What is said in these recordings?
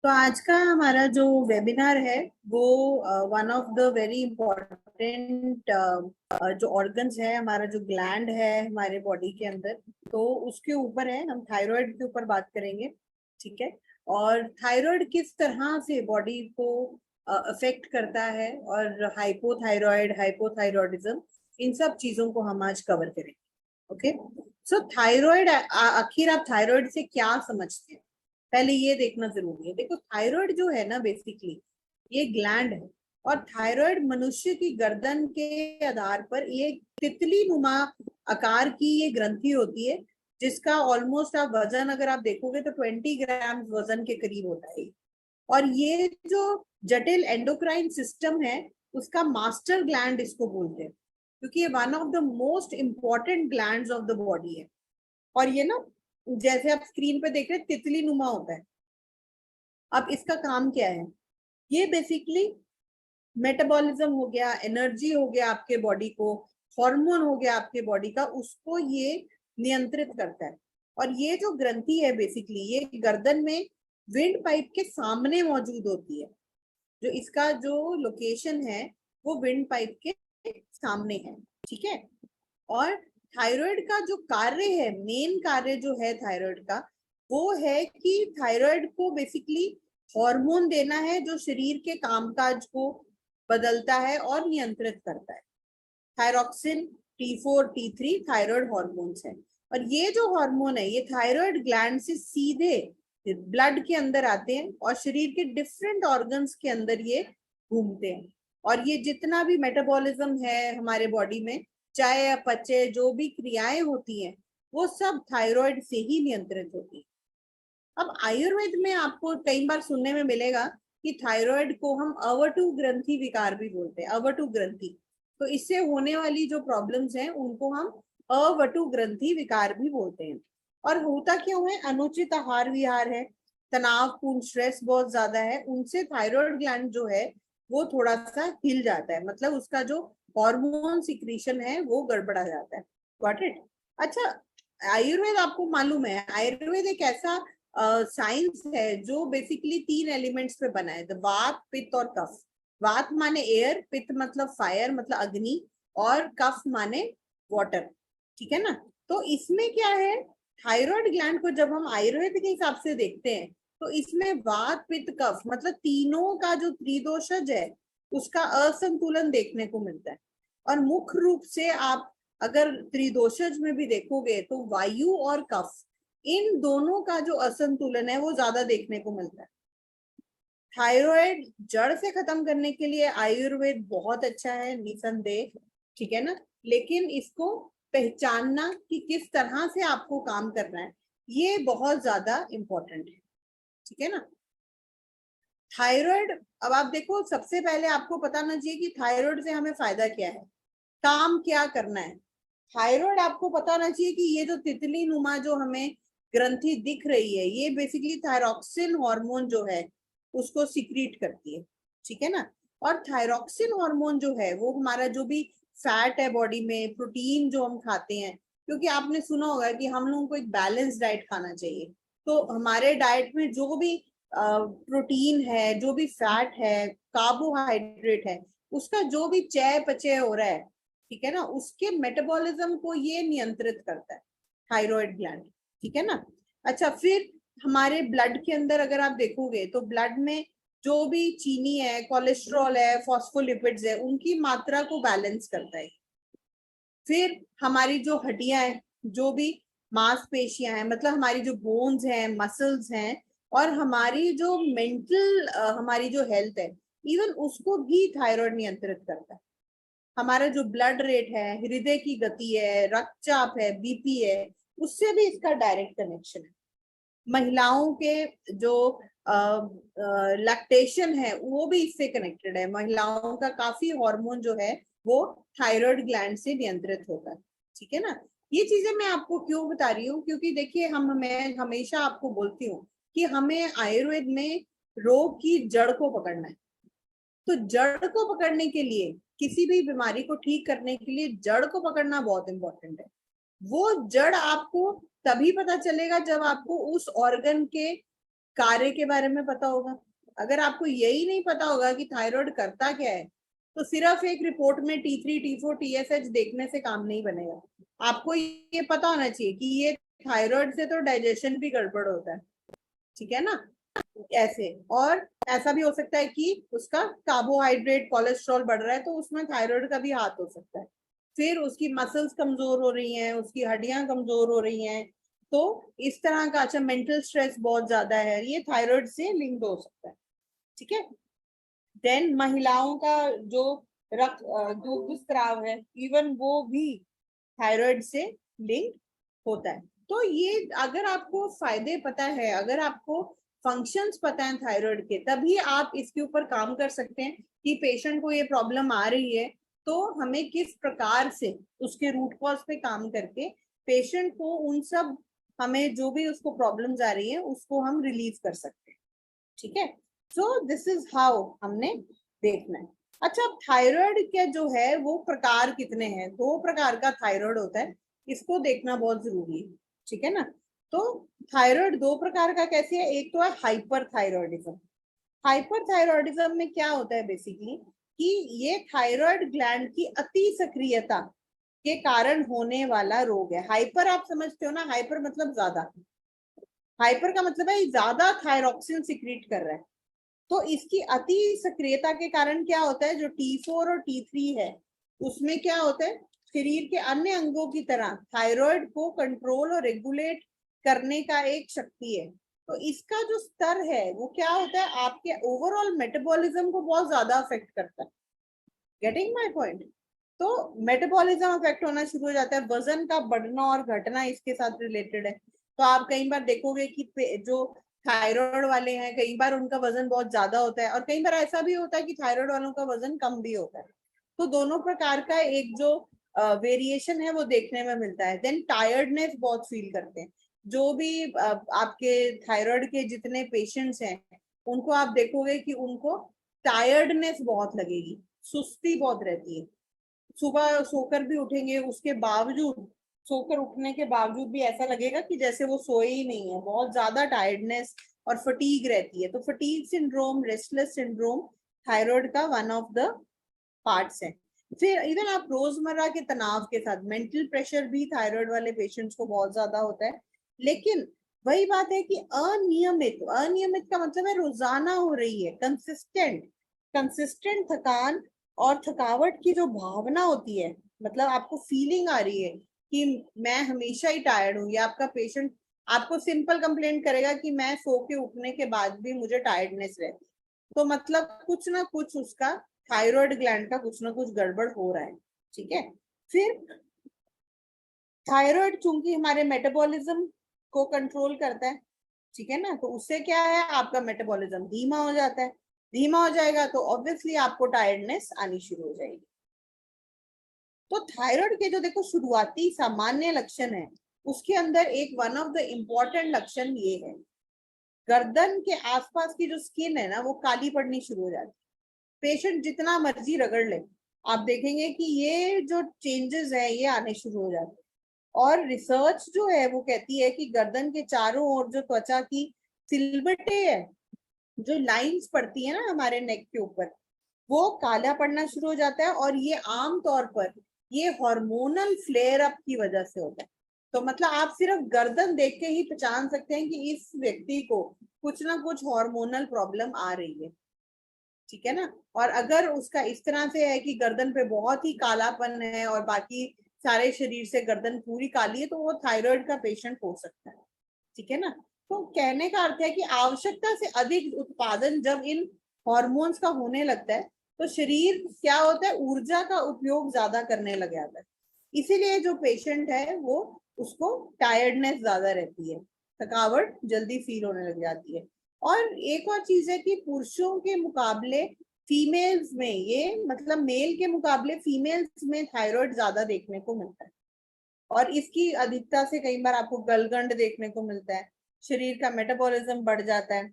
तो आज का हमारा जो वेबिनार है वो one of the very important जो ऑर्गन्स है, हमारा जो ग्लैंड है हमारे बॉडी के अंदर, तो उसके ऊपर है। हम थायराइड के ऊपर बात करेंगे, ठीक है। और थायराइड किस तरह से बॉडी को अफेक्ट करता है, और हाइपोथायरॉइड, हाइपोथायरॉयडिज्म, इन सब चीजों को हम आज कवर करेंगे। ओके। सो थायराइड, आखिर आप थायराइड से क्या समझते हैं, पहले ये देखना जरूरी है। देखो, थायराइड जो है ना, बेसिकली ये ग्लैंड है। और थायराइड मनुष्य की गर्दन के आधार पर ये तितली नुमा आकार की ये ग्रंथि होती है, जिसका ऑलमोस्ट आप वजन अगर आप देखोगे तो 20 ग्राम वजन के करीब होता है। और ये जो जटिल एंडोक्राइन सिस्टम है, उसका मास्टर ग्लैंड इसको बोलते हैं, क्योंकि ये one of the most important glands of the body है। और ये ना, जैसे आप स्क्रीन पे देख रहे हैं, तितली नुमा होता है। अब इसका काम क्या है? ये बेसिकली मेटाबॉलिज्म हो गया, एनर्जी हो गया आपके बॉडी को, हार्मोन हो गया आपके बॉडी का, उसको ये नियंत्रित करता है। और ये जो ग्रंथि है बेसिकली ये गर्दन में विंड पाइप के सामने मौजूद होती है। जो इसका जो लोकेशन है वो विंड पाइप के सामने है, ठीक है। और थायराइड का जो कार्य है, मेन कार्य जो है थायराइड का, वो है कि थायराइड को बेसिकली हार्मोन देना है जो शरीर के कामकाज को बदलता है और नियंत्रित करता है। Thyroxine, T4, T3 thyroid hormones है। और ये जो हार्मोन है ये थायराइड ग्लैंड से सीधे ब्लड के अंदर आते हैं और शरीर के डिफरेंट ऑर्गन्स के अंदर ये घूमते हैं। और ये जितना भी मेटाबॉलिज्म है हमारे बॉडी में, चाहे अपचय, जो भी क्रियाएं होती हैं, वो सब थायराइड से ही नियंत्रित होती है। अब आयुर्वेद में आपको कई बार सुनने में मिलेगा कि थायराइड को हम अवटु ग्रंथि विकार भी बोलते हैं, अवटु ग्रंथि। तो इससे होने वाली जो प्रॉब्लम्स हैं उनको हम अवटु ग्रंथि विकार भी बोलते हैं। और होता क्यों है? अनुचित आहार विहार है, तनावपूर्ण स्ट्रेस बहुत ज्यादा है, उनसे थायराइड ग्लैंड जो है वो थोड़ा सा हिल जाता है, मतलब उसका जो हार्मोन सिक्रीशन है वो गड़बड़ा जाता है। Got it? अच्छा, आयुर्वेद आपको मालूम है, आयुर्वेद एक ऐसा साइंस है जो बेसिकली 3 एलिमेंट्स पे बना है, वात, पित्त और कफ। वात माने एयर, पित्त मतलब फायर, मतलब अग्नि, और कफ माने वाटर, ठीक है ना। तो इसमें क्या है, थायराइड ग्लैंड को जब हम आयुर्वेद के हिसाब से देखते हैं तो इसमें वात, पित्त, कफ, मतलब तीनों का जो त्रिदोषज है उसका असंतुलन देखने को मिलता है। और मुख्य रूप से आप अगर त्रिदोषज में भी देखोगे तो वायु और कफ, इन दोनों का जो असंतुलन है वो ज्यादा देखने को मिलता है। थायराइड जड़ से खत्म करने के लिए आयुर्वेद बहुत अच्छा है, निसंदेह, ठीक है ना। लेकिन इसको पहचानना कि किस तरह से आपको काम करना है, ये बहुत ज्यादा इंपॉर्टेंट है, ठीक है ना। थायराइड, अब आप देखो, सबसे पहले आपको पता होना चाहिए कि थायराइड से हमें फायदा क्या है, काम क्या करना है। थायराइड आपको पता होना चाहिए कि ये जो तितली नुमा जो हमें ग्रंथि दिख रही है, ये बेसिकली थायरॉक्सिन हार्मोन जो है उसको सिक्रीट करती है, ठीक है ना। और थायरॉक्सिन हार्मोन जो है वो हमारा जो भी फैट है बॉडी में, प्रोटीन जो हम खाते हैं, क्योंकि आपने सुना होगा कि हम लोगों को एक बैलेंस डाइट खाना चाहिए। तो हमारे डाइट में जो भी प्रोटीन है, जो भी फैट है, कार्बोहाइड्रेट है, उसका जो भी चय पचय हो रहा है, ठीक है ना, उसके मेटाबॉलिज्म को ये नियंत्रित करता है थायराइड ग्लैंड, ठीक है ना। अच्छा, फिर हमारे ब्लड के अंदर अगर आप देखोगे तो ब्लड में जो भी चीनी है, कोलेस्ट्रॉल है, फॉस्फोलिपिड्स है, उनकी मात्रा को बैलेंस करता है। फिर हमारी जो हड्डियां हैं, जो भी मांसपेशियां हैं, मतलब हमारी जो बोन्स हैं, मसल्स हैं, और हमारी जो मेंटल हमारी जो हेल्थ है, इवन उसको भी थायराइड नियंत्रित करता है। हमारा जो ब्लड रेट है, हृदय की गति है, रक्तचाप है, बीपी है, उससे भी इसका डायरेक्ट कनेक्शन है। महिलाओं के जो लैक्टेशन है वो भी इससे कनेक्टेड है। महिलाओं का काफी हार्मोन जो है वो थायराइड ग्लैंड से नियंत्रित होता है, ठीक है ना। ये चीजें मैं आपको क्यों बता रही हूँ, क्योंकि देखिए, मैं हमेशा आपको बोलती हूँ कि हमें आयुर्वेद में रोग की जड़ को पकड़ना है। तो जड़ को पकड़ने के लिए, किसी भी बीमारी को ठीक करने के लिए जड़ को पकड़ना बहुत इंपॉर्टेंट है। वो जड़ आपको तभी पता चलेगा जब आपको उस ऑर्गन के कार्य के बारे में पता होगा। अगर आपको यही नहीं पता होगा कि थायराइड करता क्या है, तो सिर्फ एक रिपोर्ट में T3 T4 TSH देखने से काम नहीं बनेगा। आपको ये पता होना चाहिए कि ये थायराइड से तो डाइजेशन भी गड़बड़ होता है, ठीक है ना, ऐसे। और ऐसा भी हो सकता है कि उसका कार्बोहाइड्रेट कोलेस्ट्रॉल बढ़ रहा है, तो उसमें थायराइड का भी हाथ हो सकता है। फिर उसकी मसल्स कमजोर हो रही हैं, उसकी हड्डियां कमजोर हो रही हैं, तो इस तरह का। अच्छा, मेंटल स्ट्रेस बहुत ज्यादा है, ये थायराइड से लिंक हो सकता है, ठीक है। देन महिलाओं का जो दूध स्राव है, इवन वो भी थायराइड से लिंक होता है। तो ये अगर आपको फायदे पता है, अगर आपको फंक्शंस पता है थायराइड के, तभी आप इसके ऊपर काम कर सकते हैं कि पेशेंट को ये प्रॉब्लम आ रही है, तो हमें किस प्रकार से उसके रूट कॉज पे काम करके पेशेंट को उन सब, हमें जो भी उसको प्रॉब्लम्स आ रही है उसको हम रिलीव कर सकते हैं, ठीक है। सो दिस इज हाउ हमने देखना है। अच्छा, थायराइड के जो है वो प्रकार कितने हैं? दो प्रकार का थायराइड होता है, इसको देखना बहुत जरूरी है, ठीक है ना। तो थायराइड दो प्रकार का कैसे है? एक तो है हाइपरथायरॉयडिज्म। हाइपरथायरॉयडिज्म में क्या होता है बेसिकली, कि ये थायराइड ग्लैंड की अति सक्रियता के कारण होने वाला रोग है। हाइपर आप समझते हो ना, हाइपर मतलब ज्यादा, हाइपर का मतलब है ज्यादा थायरॉक्सिन सिक्रीट कर रहा है। तो इसकी अति सक्रियता के कारण क्या होता है, जो T4 और T3 है उसमें क्या होता है, शरीर के अन्य अंगों की तरह थायराइड को कंट्रोल और रेगुलेट करने का एक शक्ति है। तो इसका जो स्तर है वो क्या होता है, आपके ओवरऑल मेटाबॉलिज्म को बहुत ज्यादा अफेक्ट करता है। Getting my point? तो मेटाबॉलिज्म अफेक्ट होना शुरू हो जाता है, वजन का बढ़ना और घटना इसके साथ रिलेटेड है। तो आप कई बार देखोगे कि जो थायराइड वाले हैं, कई बार उनका वजन बहुत ज्यादा होता है, और कई बार ऐसा भी होता है कि थायराइड वालों का वजन कम भी होता है। तो दोनों प्रकार का एक जो वेरिएशन है वो देखने में मिलता है। देन टायर्डनेस बहुत फील करते हैं जो भी आपके थायराइड के जितने पेशेंट्स हैं, उनको आप देखोगे कि उनको टायर्डनेस बहुत लगेगी, सुस्ती बहुत रहती है। सुबह सोकर भी उठेंगे, उसके बावजूद, सोकर उठने के बावजूद भी ऐसा लगेगा कि जैसे वो सोए ही नहीं है, बहुत ज्यादा टायर्डनेस और फटीग रहती है। तो fatigue syndrome, restless syndrome thyroid का वन ऑफ द पार्ट्स है। फिर इवन आप रोजमर्रा के तनाव के साथ, मेंटल प्रेशर भी थायराइड वाले पेशेंट्स को बहुत ज्यादा होता है। लेकिन वही बात है कि अनियमित, अनियमित का मतलब है रोजाना हो रही है, कंसिस्टेंट, कंसिस्टेंट थकान और थकावट की जो भावना होती है, मतलब आपको फीलिंग आ रही है कि मैं हमेशा ही टायर्ड हूँ, या आपका पेशेंट आपको सिंपल कंप्लेंट करेगा कि मैं सो के उठने के बाद भी मुझे टायर्डनेस रहती, तो मतलब कुछ ना कुछ उसका थायराइड ग्लैंड का कुछ ना कुछ गड़बड़ हो रहा है, ठीक है। फिर थायराइड चूंकि हमारे मेटाबॉलिज्म को कंट्रोल करता है, ठीक है ना, तो उससे क्या है, आपका मेटाबॉलिज्म धीमा हो जाता है। धीमा हो जाएगा तो ऑब्वियसली आपको टायर्डनेस आनी शुरू हो जाएगी। तो थायराइड के जो देखो शुरुआती सामान्य लक्षण है, उसके अंदर एक वन ऑफ द इम्पोर्टेंट लक्षण ये है, गर्दन के आसपास की जो स्किन है ना वो काली पड़नी शुरू हो जाती है। पेशेंट जितना मर्जी रगड़ ले, आप देखेंगे कि ये जो चेंजेस है ये आने शुरू हो जाते हैं। और रिसर्च जो है वो कहती है कि गर्दन के चारों ओर जो त्वचा की सिलवटें है, जो लाइंस पड़ती है ना हमारे नेक के ऊपर, वो काला पड़ना शुरू हो जाता है। और ये आम तौर पर ये हार्मोनल फ्लेयर अप की वजह से होता है। तो मतलब आप सिर्फ गर्दन देख के ही पहचान सकते हैं कि इस व्यक्ति को कुछ ना कुछ हार्मोनल प्रॉब्लम आ रही है, ठीक है ना। और अगर उसका इस तरह से है कि गर्दन पे बहुत ही कालापन है और बाकी सारे शरीर से गर्दन पूरी काली है, तो वो थायराइड का पेशेंट हो सकता है, ठीक है ना। तो कहने का अर्थ है कि आवश्यकता से अधिक उत्पादन जब इन हॉर्मोन्स का होने लगता है, तो शरीर क्या होता है, ऊर्जा का उपयोग ज्यादा करने लग जाता है। इसीलिए जो पेशेंट है वो, उसको टायर्डनेस ज्यादा रहती है, थकावट जल्दी फील होने लग जाती है। और एक और चीज है कि पुरुषों के मुकाबले फीमेल्स में, ये मतलब मेल के मुकाबले फीमेल्स में थायराइड ज्यादा देखने को मिलता है। और इसकी अधिकता से कई बार आपको गलगंड देखने को मिलता है, शरीर का मेटाबॉलिज्म बढ़ जाता है।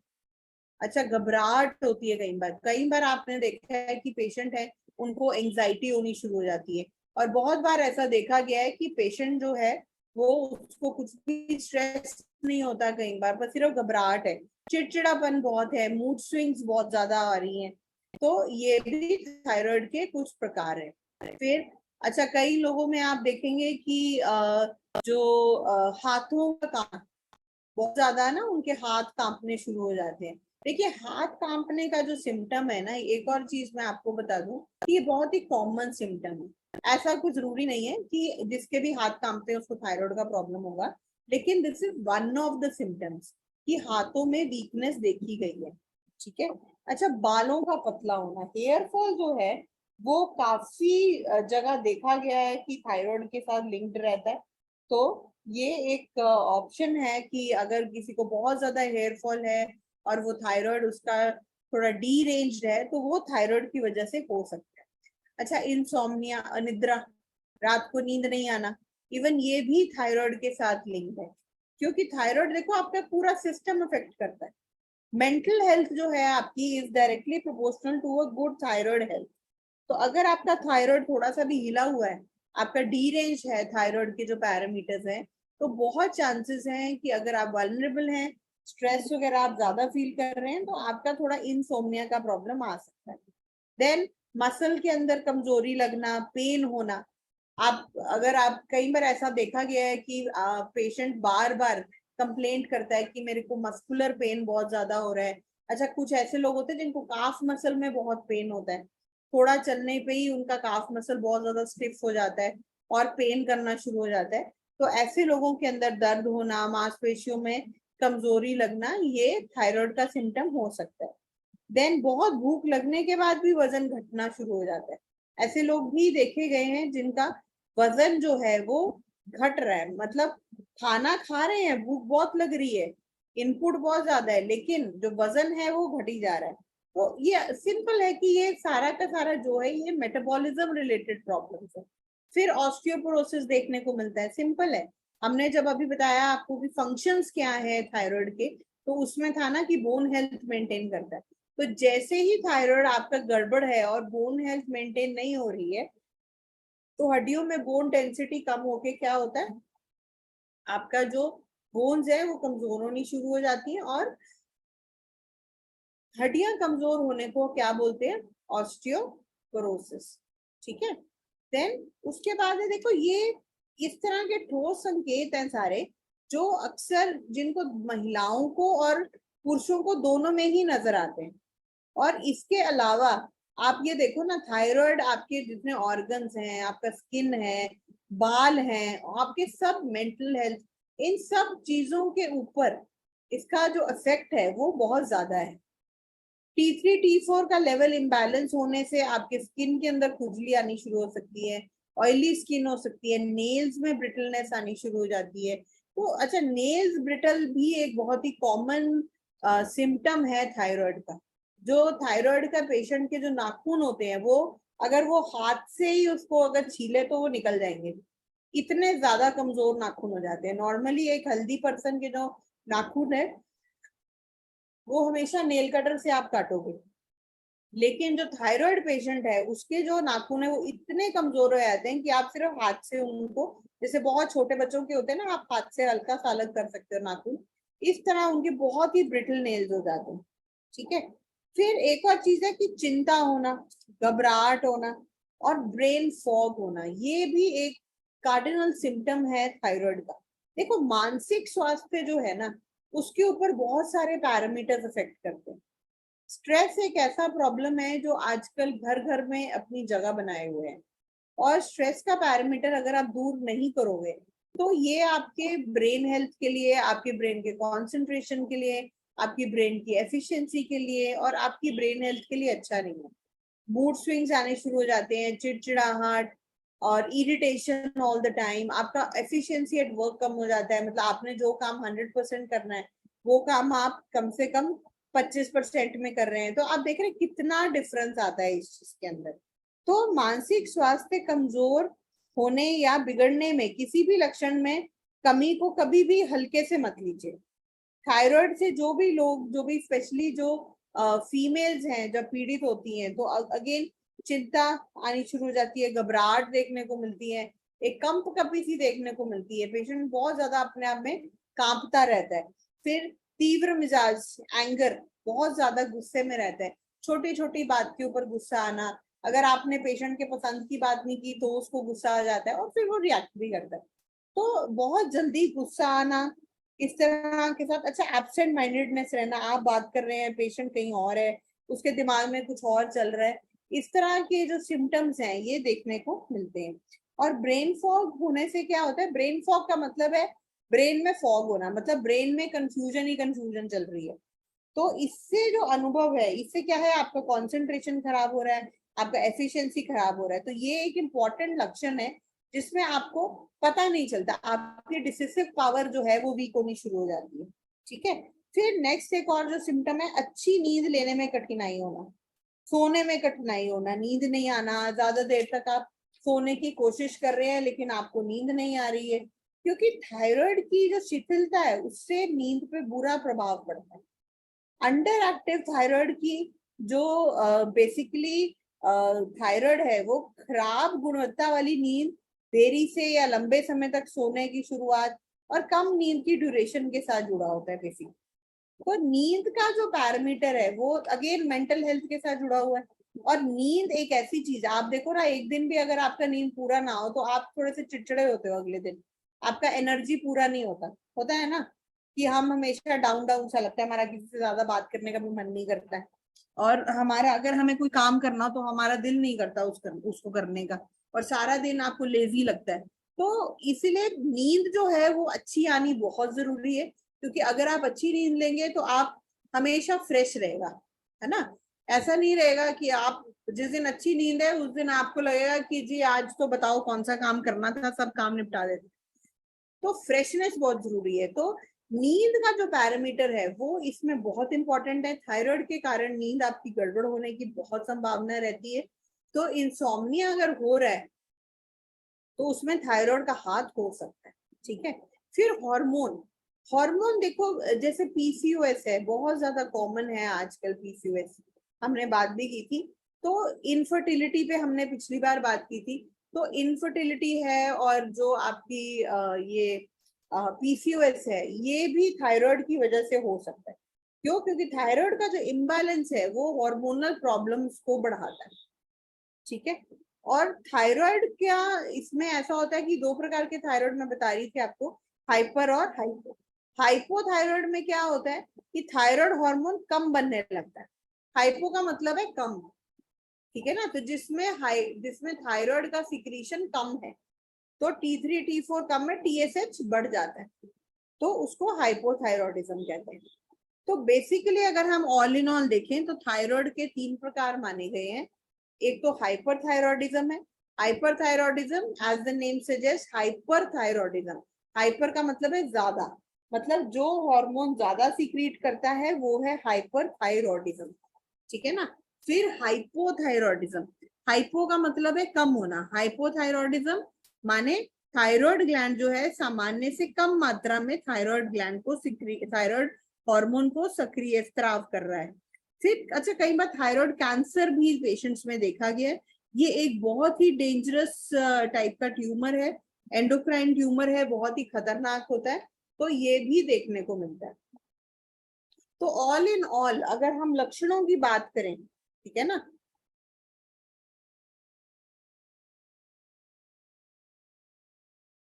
अच्छा, घबराहट होती है कई बार आपने देखा है कि पेशेंट है उनको एंजाइटी होनी शुरू हो जाती है। और बहुत बार ऐसा देखा गया है कि पेशेंट जो है वो उसको कुछ भी स्ट्रेस नहीं होता कई बार, पर सिर्फ घबराहट है, चिड़चिड़ापन बहुत है, मूड स्विंग्स बहुत ज्यादा आ रही हैं, तो ये भी थायराइड के कुछ प्रकार है। फिर अच्छा, कई लोगों में आप देखेंगे कि जो हाथों का काम बहुत ज्यादा है ना, उनके हाथ कांपने शुरू हो जाते हैं। देखिए, हाथ कांपने का जो सिम्टम है ना, एक और चीज मैं आपको बता दूं कि ये बहुत ही कॉमन सिम्टम है। ऐसा कुछ जरूरी नहीं है कि जिसके भी हाथ कांपते हैं उसको थायराइड का प्रॉब्लम होगा, लेकिन this is one of the symptoms कि हाथों में वीकनेस देखी गई है। ठीक है। अच्छा, बालों का पतला होना, हेयर फॉल जो है वो काफी जगह देखा गया है कि थायराइड के साथ लिंक्ड रहता है। तो ये एक ऑप्शन है कि अगर किसी को बहुत ज्यादा हेयर फॉल है और वो थायराइड उसका थोड़ा डी रेंज्ड है, तो वो थायराइड की वजह से हो सकता है। अच्छा, इंसोम्निया, अनिद्रा, रात को नींद नहीं आना, इवन ये भी थायराइड के साथ लिंक है, क्योंकि थायराइड देखो आपका पूरा सिस्टम अफेक्ट करता है। मेंटल हेल्थ जो है आपकी is directly proportional to a good thyroid health. तो अगर आपका थायराइड थोड़ा सा भी हिला हुआ है, आपका डी रेंज है थायराइड के जो पैरामीटर्स हैं, तो बहुत चांसेस हैं कि अगर आप वल्नरेबल हैं, स्ट्रेस वगैरह आप ज्यादा फील कर रहे हैं, तो आपका थोड़ा इंसोम्निया का प्रॉब्लम आ सकता है। देन मसल के अंदर कमजोरी लगना, पेन होना। आप अगर आप कई बार ऐसा देखा गया है कि पेशेंट बार बार कंप्लेंट करता है कि मेरे को मस्कुलर पेन बहुत ज्यादा हो रहा है। अच्छा, कुछ ऐसे लोग होते हैं जिनको काफ मसल में बहुत पेन होता है, थोड़ा चलने पे ही उनका काफ मसल बहुत ज्यादा स्टिफ हो जाता है और पेन करना शुरू हो जाता है। तो ऐसे लोगों के अंदर दर्द होना, मांसपेशियों में कमजोरी लगना, ये थायराइड का सिम्टम हो सकता है। देन बहुत भूख लगने के बाद भी वजन घटना शुरू हो जाता है। ऐसे लोग भी देखे गए हैं जिनका वजन जो है वो घट रहा है, मतलब खाना खा रहे हैं, भूख बहुत लग रही है, इनपुट बहुत ज्यादा है, लेकिन जो वजन है वो घटी जा रहा है। तो ये सिंपल है कि ये सारा का सारा जो है ये मेटाबॉलिज्म रिलेटेड प्रॉब्लम्स है। फिर ऑस्टियोपोरोसिस देखने को मिलता है, सिंपल है। हमने जब अभी बताया आपको कि फंक्शंस क्या है थायराइड के, तो उसमें था ना कि बोन हेल्थ मेंटेन करता है। तो जैसे ही थायराइड आपका गड़बड़ है और बोन हेल्थ मेंटेन नहीं हो रही है, तो हड्डियों में बोन डेंसिटी कम होके क्या होता है, आपका जो बोन्स है वो कमजोर होनी शुरू हो जाती है, और हड्डियां कमजोर होने को क्या बोलते हैं, ऑस्टियोपोरोसिस। ठीक है। देन उसके बाद है, देखो ये इस तरह के ठोस संकेत हैं सारे, जो अक्सर जिनको महिलाओं को और पुरुषों को दोनों में ही नजर आते हैं। और इसके अलावा आप ये देखो ना, थायराइड आपके जितने ऑर्गन्स हैं, आपका स्किन है, बाल हैं, आपके सब मेंटल हेल्थ, इन सब चीजों के ऊपर इसका जो इफेक्ट है वो बहुत ज्यादा है। T3 T4 का लेवल इम्बैलेंस होने से आपके स्किन के अंदर खुजली आनी शुरू हो सकती है, ऑयली स्किन हो सकती है, नेल्स में ब्रिटलनेस आनी शुरू हो जाती है। तो अच्छा, नेल्स ब्रिटल भी एक बहुत ही कॉमन सिम्टम है थायराइड का। जो थायराइड का पेशेंट के जो नाखून होते हैं, वो अगर वो हाथ से ही उसको अगर छीले तो वो निकल जाएंगे, इतने ज्यादा कमजोर नाखून हो जाते हैं। नॉर्मली एक हेल्दी पर्सन के जो नाखून है वो हमेशा नेल कटर से आप काटोगे, लेकिन जो थायराइड पेशेंट है उसके जो नाखून है वो इतने कमजोर हो जाते हैं कि आप सिर्फ हाथ से उनको, जैसे बहुत छोटे बच्चों के होते हैं ना, आप हाथ से हल्का सा अलग कर सकते हो नाखून, इस तरह उनके बहुत ही ब्रिटल नेल्स हो जाते हैं। ठीक है। फिर एक और चीज है कि चिंता होना, घबराहट होना और ब्रेन फॉग होना, ये भी एक कार्डिनल सिम्टम है थायराइड का। देखो, मानसिक स्वास्थ्य जो है ना, उसके ऊपर बहुत सारे पैरामीटर्स अफेक्ट करते हैं। स्ट्रेस एक ऐसा प्रॉब्लम है जो आजकल घर घर में अपनी जगह बनाए हुए है, और स्ट्रेस का पैरामीटर अगर आप दूर नहीं करोगे, तो ये आपके ब्रेन हेल्थ के लिए, आपके ब्रेन के कंसंट्रेशन के लिए, आपकी ब्रेन की एफिशिएंसी के लिए और आपकी ब्रेन हेल्थ के लिए अच्छा नहीं है। मूड स्विंग्स आने शुरू हो जाते हैं, चिड़चिड़ाहट और इरिटेशन ऑल द टाइम, आपका एफिशिएंसी एट वर्क कम हो जाता है, मतलब आपने जो काम 100% करना है वो काम आप कम से कम 25% में कर रहे हैं। तो आप देख रहे हैं कितना डिफरेंस आता है इस चीज के अंदर। तो मानसिक स्वास्थ्य कमजोर होने या बिगड़ने में किसी भी लक्षण में कमी को कभी भी हल्के से मत लीजिए। थायराइड से जो भी लोग, जो भी स्पेशली जो फीमेल्स हैं जब पीड़ित होती हैं, तो अगेन चिंता आनी शुरू हो जाती है, घबराहट देखने को मिलती है, एक कंप कपी सी देखने को मिलती है, पेशेंट बहुत ज्यादा अपने आप में कांपता रहता है। फिर तीव्र मिजाज, एंगर, बहुत ज्यादा गुस्से में रहता है, छोटी छोटी बात के ऊपर गुस्सा आना, अगर आपने पेशेंट के पसंद की बात नहीं की तो उसको गुस्सा आ जाता है और फिर वो रिएक्ट भी करता है। तो बहुत जल्दी गुस्सा आना इस तरह के साथ। अच्छा, एब्सेंट माइंडेडनेस रहना, आप बात कर रहे हैं, पेशेंट कहीं और है, उसके दिमाग में कुछ और चल रहा है, इस तरह के जो सिम्टम्स हैं ये देखने को मिलते हैं। और ब्रेन फॉग होने से क्या होता है, ब्रेन फॉग का मतलब है ब्रेन में फॉग होना, मतलब ब्रेन में कंफ्यूजन ही कंफ्यूजन चल रही है। तो इससे जो अनुभव है, इससे क्या है, आपका कंसंट्रेशन खराब हो रहा है, आपका एफिशिएंसी खराब हो रहा है। तो ये एक इम्पॉर्टेंट लक्षण है जिसमें आपको पता नहीं चलता, आपकी डिसिसिव पावर जो है वो वीक होनी शुरू हो जाती है। ठीक है। फिर नेक्स्ट एक और जो सिम्टम है, अच्छी नींद लेने में कठिनाई होना, सोने में कठिनाई होना, नींद नहीं आना, ज्यादा देर तक आप सोने की कोशिश कर रहे हैं लेकिन आपको नींद नहीं आ रही है, क्योंकि थायराइड की जो शिथिलता है उससे नींद पे बुरा प्रभाव पड़ता है। अंडर एक्टिव थायराइड की जो बेसिकली थायराइड है वो खराब गुणवत्ता वाली नींद, देरी से या लंबे समय तक सोने की शुरुआत और कम नींद की ड्यूरेशन के साथ जुड़ा होता है बेसिकली। तो नींद का जो पैरामीटर है वो अगेन मेंटल हेल्थ के साथ जुड़ा हुआ है। और नींद एक ऐसी चीज, आप देखो ना, एक दिन भी अगर आपका नींद पूरा ना हो तो आप थोड़े से चिड़चिड़े होते हो अगले दिन, आपका एनर्जी पूरा नहीं होता, होता है ना, कि हम हमेशा डाउन डाउन सा लगता है, हमारा किसी से ज्यादा बात करने का भी मन नहीं करता है, और हमारा अगर हमें कोई काम करना हो तो हमारा दिल नहीं करता उसको करने का, और सारा दिन आपको लेजी लगता है। तो इसीलिए नींद जो है वो अच्छी आनी बहुत जरूरी है, क्योंकि अगर आप अच्छी नींद लेंगे तो आप हमेशा फ्रेश रहेगा, है ना। ऐसा नहीं रहेगा कि आप जिस दिन अच्छी नींद है उस दिन आपको लगेगा कि जी आज तो बताओ कौन सा काम करना था, सब काम निपटा देते। तो फ्रेशनेस बहुत जरूरी है। तो नींद का जो पैरामीटर है वो इसमें बहुत इंपॉर्टेंट है। थायराइड के कारण नींद आपकी गड़बड़ होने की बहुत संभावना रहती है। तो इंसोम्निया अगर हो रहा है तो उसमें थायराइड का हाथ हो सकता है। ठीक है। फिर हार्मोन, हार्मोन देखो, जैसे पीसीओएस है, बहुत ज्यादा कॉमन है आजकल पीसीओएस, हमने बात भी की थी। तो इनफर्टिलिटी पे हमने पिछली बार बात की थी। तो इनफर्टिलिटी है और जो आपकी ये पीसीओएस है ये भी थायराइड की वजह से हो सकता है। क्यों? क्योंकि थायराइड का जो इम्बैलेंस है वो हार्मोनल प्रॉब्लम्स को बढ़ाता है। ठीक है। और थायराइड क्या, इसमें ऐसा होता है कि दो प्रकार के थायराइड मैं बता रही थी आपको, हाइपर और हाइपो। हाइपोथायराइड में क्या होता है कि थायराइड हार्मोन कम बनने लगता है। हाइपो का मतलब है कम। ठीक है ना। तो जिसमें थायराइड का सिक्रीशन कम है, तो T3 T4 कम है, TSH बढ़ जाता है, तो उसको हाइपोथायरॉयडिज्म कहते हैं। तो बेसिकली अगर हम ऑल इन ऑल देखें तो थायराइड के 3 प्रकार माने गए हैं। एक तो हाइपरथायरॉयडिज्म है। Hyperthyroidism as the name suggest, hyperthyroidism, hyper का मतलब है ज्यादा, मतलब जो हार्मोन ज्यादा सीक्रेट करता है वो है हाइपरथायरॉयडिज्म। ठीक है ना। फिर हाइपोथायरॉयडिज्म, हाइपो का मतलब है कम होना, हाइपोथायरॉयडिज्म माने थायराइड ग्लैंड जो है सामान्य से कम मात्रा में थायराइड ग्लैंड को थायराइड हार्मोन को सक्रिय स्त्राव कर रहा है। फिर अच्छा, कई बार थायराइड कैंसर भी पेशेंट्स में देखा गया है। ये एक बहुत ही डेंजरस टाइप का ट्यूमर है, एंडोक्राइन ट्यूमर है, बहुत ही खतरनाक होता है। तो ये भी देखने को मिलता है। तो ऑल इन ऑल अगर हम लक्षणों की बात करें, ठीक है ना,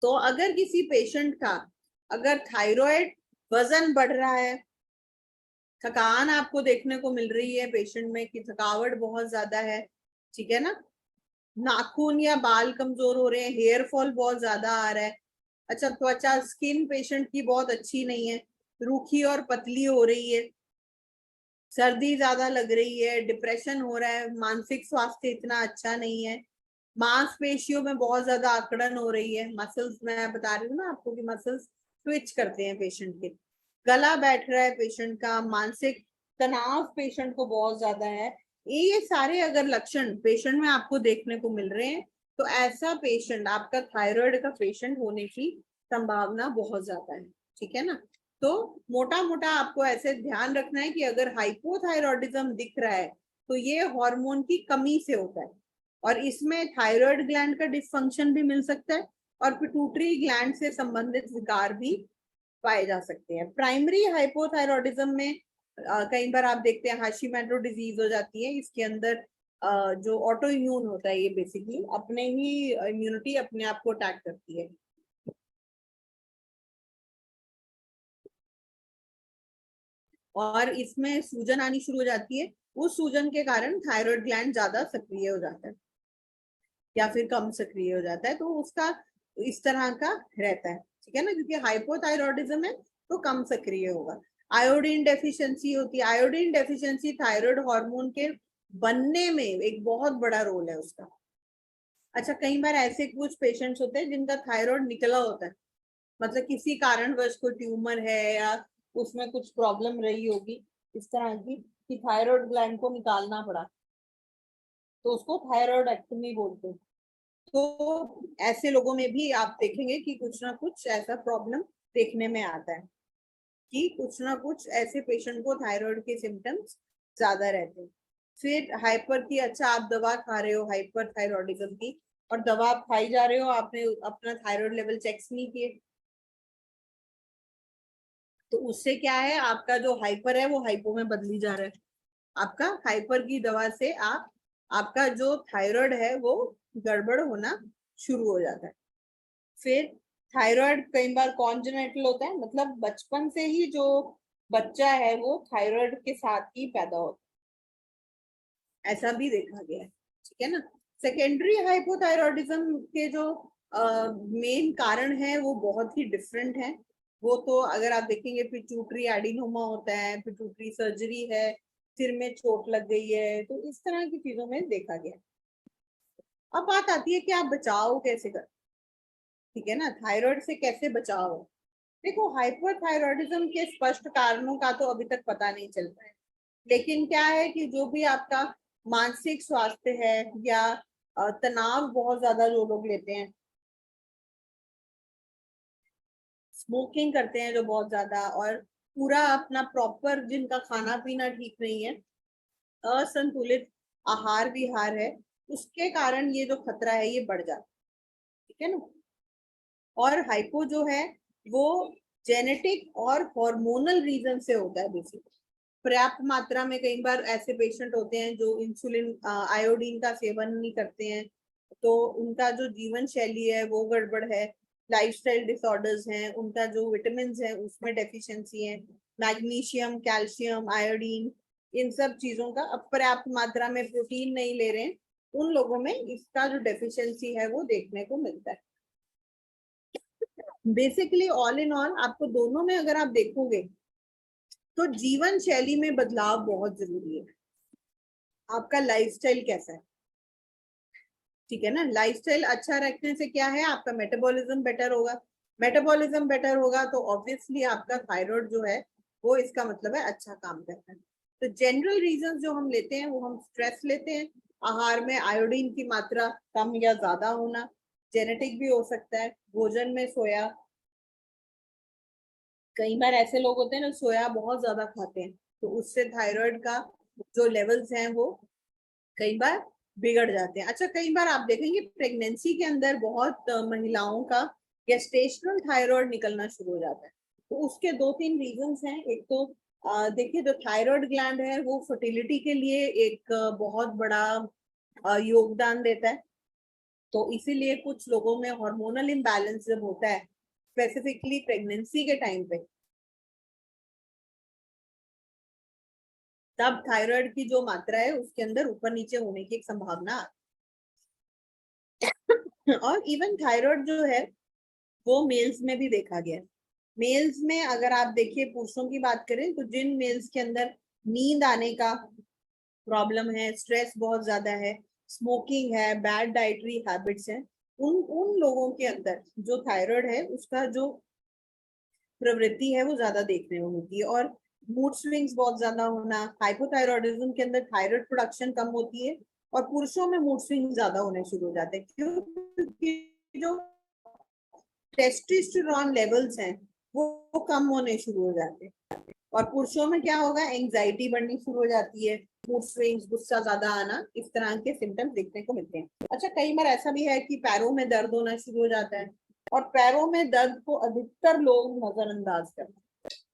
तो अगर किसी पेशेंट का अगर थायराइड, वजन बढ़ रहा है, थकान आपको देखने को मिल रही है पेशेंट में कि थकावट बहुत ज्यादा है, ठीक है ना, नाखून या बाल कमजोर हो रहे हैं, हेयर फॉल बहुत ज्यादा आ रहा है, अच्छा त्वचा स्किन पेशेंट की बहुत अच्छी नहीं है, रूखी और पतली हो रही है, सर्दी ज्यादा लग रही है, डिप्रेशन हो रहा है, मानसिक स्वास्थ्य इतना अच्छा नहीं है, मांसपेशियों में बहुत ज्यादा अकड़न हो रही है, मसल्स, मैं बता रही हूँ ना आपको कि मसल्स ट्विच करते हैं पेशेंट के, गला बैठ रहा है पेशेंट का, मानसिक तनाव पेशेंट को बहुत ज्यादा है, ये सारे अगर लक्षण पेशेंट में आपको देखने को मिल रहे हैं तो ऐसा पेशेंट आपका थायराइड का पेशेंट होने की संभावना बहुत ज्यादा है। ठीक है ना। तो मोटा मोटा आपको ऐसे ध्यान रखना है कि अगर हाइपोथायरॉयडिज्म दिख रहा है तो ये हार्मोन की कमी से होता है, और इसमें थायराइड ग्लैंड का डिसफंक्शन भी मिल सकता है, और पिट्यूटरी ग्लैंड से संबंधित विकार भी पाए जा सकते हैं। प्राइमरी हाइपोथायरॉयडिज्म में कई बार आप देखते हैं हाशिमोटो डिजीज हो जाती है। इसके अंदर जो ऑटो इम्यून होता है, ये बेसिकली अपने ही इम्यूनिटी अपने आप को अटैक करती है। और इसमें सूजन आनी शुरू हो जाती है। उस सूजन के कारण थायराइड ग्लैंड ज्यादा सक्रिय हो जाता है या फिर कम सक्रिय हो जाता है, तो उसका इस तरह का रहता है, ठीक है ना, क्योंकि हाइपोथायरॉयडिज्म है तो कम सक्रिय होगा। आयोडीन डेफिशिएंसी होती है। आयोडीन डेफिशिएंसी थायराइड हार्मोन के बनने में एक बहुत बड़ा रोल है उसका। अच्छा, कई बार ऐसे कुछ पेशेंट्स होते हैं जिनका थायराइड निकला होता है, मतलब किसी कारणवश कोई ट्यूमर है या उसमें कुछ प्रॉब्लम रही होगी इस तरह की कि थायराइड ग्लैंड को निकालना पड़ा, तो उसको थायराइडेक्टमी बोलते हैं। तो ऐसे लोगों में भी आप देखेंगे कि कुछ ना कुछ ऐसा प्रॉब्लम देखने में आता है कि कुछ ना कुछ ऐसे पेशेंट को थायराइड के सिम्टम्स ज्यादा रहते हैं। फिर हाइपर की, अच्छा आप दवा खा रहे हो हाइपर थायरॉयडिज्म की, और दवा आप खाई जा रहे हो, आपने अपना थायराइड लेवल चेक्स नहीं किए, तो उससे क्या है, आपका जो हाइपर है वो हाइपो में बदली जा रहा है। आपका हाइपर की दवा से आपका जो थायराइड है वो गड़बड़ होना शुरू हो जाता है। फिर थायराइड कई बार कॉन्जेनिटल होता है, मतलब बचपन से ही जो बच्चा है वो थायराइड के साथ ही पैदा होता है, ऐसा भी देखा गया है, ठीक है ना। सेकेंडरी हाइपोथायरॉयडिज्म के जो मेन कारण है वो बहुत ही डिफरेंट है। वो तो अगर आप देखेंगे, पिट्यूटरी एडिनोमा होता है, पिट्यूटरी सर्जरी है, सिर में चोट लग गई है, तो इस तरह की चीजों में देखा गया। अब बात आती है कि आप बचाव कैसे कर, ठीक है ना, थायराइड से कैसे बचाव हो। देखो, हाइपोथायरॉयडिज्म के स्पष्ट कारणों का तो अभी तक पता नहीं चल पाया, लेकिन क्या है कि जो भी आपका मानसिक स्वास्थ्य है या तनाव बहुत ज्यादा जो लोग लेते हैं, स्मोकिंग करते हैं जो बहुत ज्यादा, और पूरा अपना प्रॉपर जिनका खाना पीना ठीक नहीं है, असंतुलित आहार विहार है, उसके कारण ये जो खतरा है ये बढ़ जाता है, ठीक है ना। और हाइपो जो है वो जेनेटिक और हार्मोनल रीजन से होता है बेसिकली। पर्याप्त मात्रा में कई बार ऐसे पेशेंट होते हैं जो इंसुलिन आयोडीन का सेवन नहीं करते हैं, तो उनका जो जीवन शैली है वो गड़बड़ है, लाइफस्टाइल डिसऑर्डर्स हैं, उनका जो विटामिन है उसमें डेफिशिएंसी है, मैग्नीशियम, कैल्शियम, आयोडीन, इन सब चीजों का अब पर्याप्त मात्रा में प्रोटीन नहीं ले रहे हैं, उन लोगों में इसका जो डेफिशिएंसी है वो देखने को मिलता है। बेसिकली ऑल इन ऑल आपको दोनों में अगर आप देखोगे तो जीवन शैली में बदलाव बहुत जरूरी है। आपका लाइफस्टाइल कैसा है, ठीक है ना। लाइफस्टाइल अच्छा रखने से क्या है, आपका मेटाबॉलिज्म बेटर होगा। मेटाबॉलिज्म बेटर होगा तो ऑब्वियसली आपका थायराइड जो है वो, इसका मतलब है अच्छा काम करता है। तो जनरल रीजन जो हम लेते हैं वो हम स्ट्रेस लेते हैं, आहार में आयोडीन की मात्रा कम या ज्यादा होना, जेनेटिक भी हो सकता है, भोजन में सोया, कई बार ऐसे लोग होते हैं ना सोया बहुत ज्यादा खाते हैं, तो उससे थायराइड का जो लेवल्स हैं वो कई बार बिगड़ जाते हैं। अच्छा, कई बार आप देखेंगे प्रेगनेंसी के अंदर बहुत महिलाओं का गेस्टेशनल थायराइड निकलना शुरू हो जाता है, तो उसके दो तीन रीजंस हैं। एक तो देखिए, जो थायराइड ग्लैंड है वो फर्टिलिटी के लिए एक बहुत बड़ा योगदान देता है, तो इसीलिए कुछ लोगों में हार्मोनल इम्बैलेंस जब होता है, स्पेसिफिकली प्रेगनेंसी के टाइम पे, तब थायराइड की जो मात्रा है उसके अंदर ऊपर नीचे होने की एक संभावना और इवन थायराइड जो है वो मेल्स में भी देखा गया है। मेल्स में अगर आप देखिए, पुरुषों की बात करें तो जिन मेल्स के अंदर नींद आने का प्रॉब्लम है, स्ट्रेस बहुत ज्यादा है, स्मोकिंग है, बैड डाइटरी हैबिट्स हैं, उन उन लोगों के अंदर जो थायराइड है उसका जो प्रवृत्ति है वो ज्यादा देखने को मिलती है। और मूड स्विंग्स बहुत ज्यादा होना, हाइपोथायरॉयडिज्म के अंदर थायराइड प्रोडक्शन कम होती है और पुरुषों में मूड स्विंग ज्यादा होने शुरू हो जाते हैं, क्योंकि जो टेस्टोस्टेरोन लेवल्स हैं वो कम होने शुरू हो जाते हैं। और पुरुषों में क्या होगा, एंजाइटी बढ़नी शुरू हो जाती है, मूड स्विंग्स, गुस्सा ज्यादा आना, इस तरह के सिम्टम्स देखने को मिलते हैं। अच्छा, कई बार ऐसा भी है कि पैरों में दर्द होना शुरू हो जाता है, और पैरों में दर्द को अधिकतर लोग नजरअंदाज करते हैं।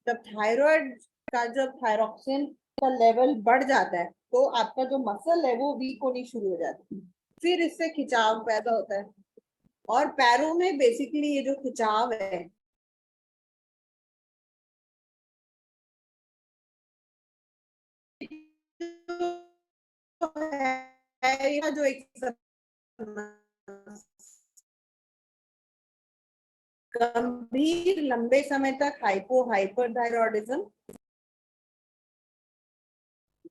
जब थायराइड का जब थायरॉक्सिन का लेवल बढ़ जाता है तो आपका जो मसल है वो वीक होनी शुरू हो जाती है, फिर इससे खिंचाव पैदा होता है। और पैरों में बेसिकली ये जो खिंचाव है या जो एक गंभीर लंबे समय तक हाइपरथायरॉयडिज्म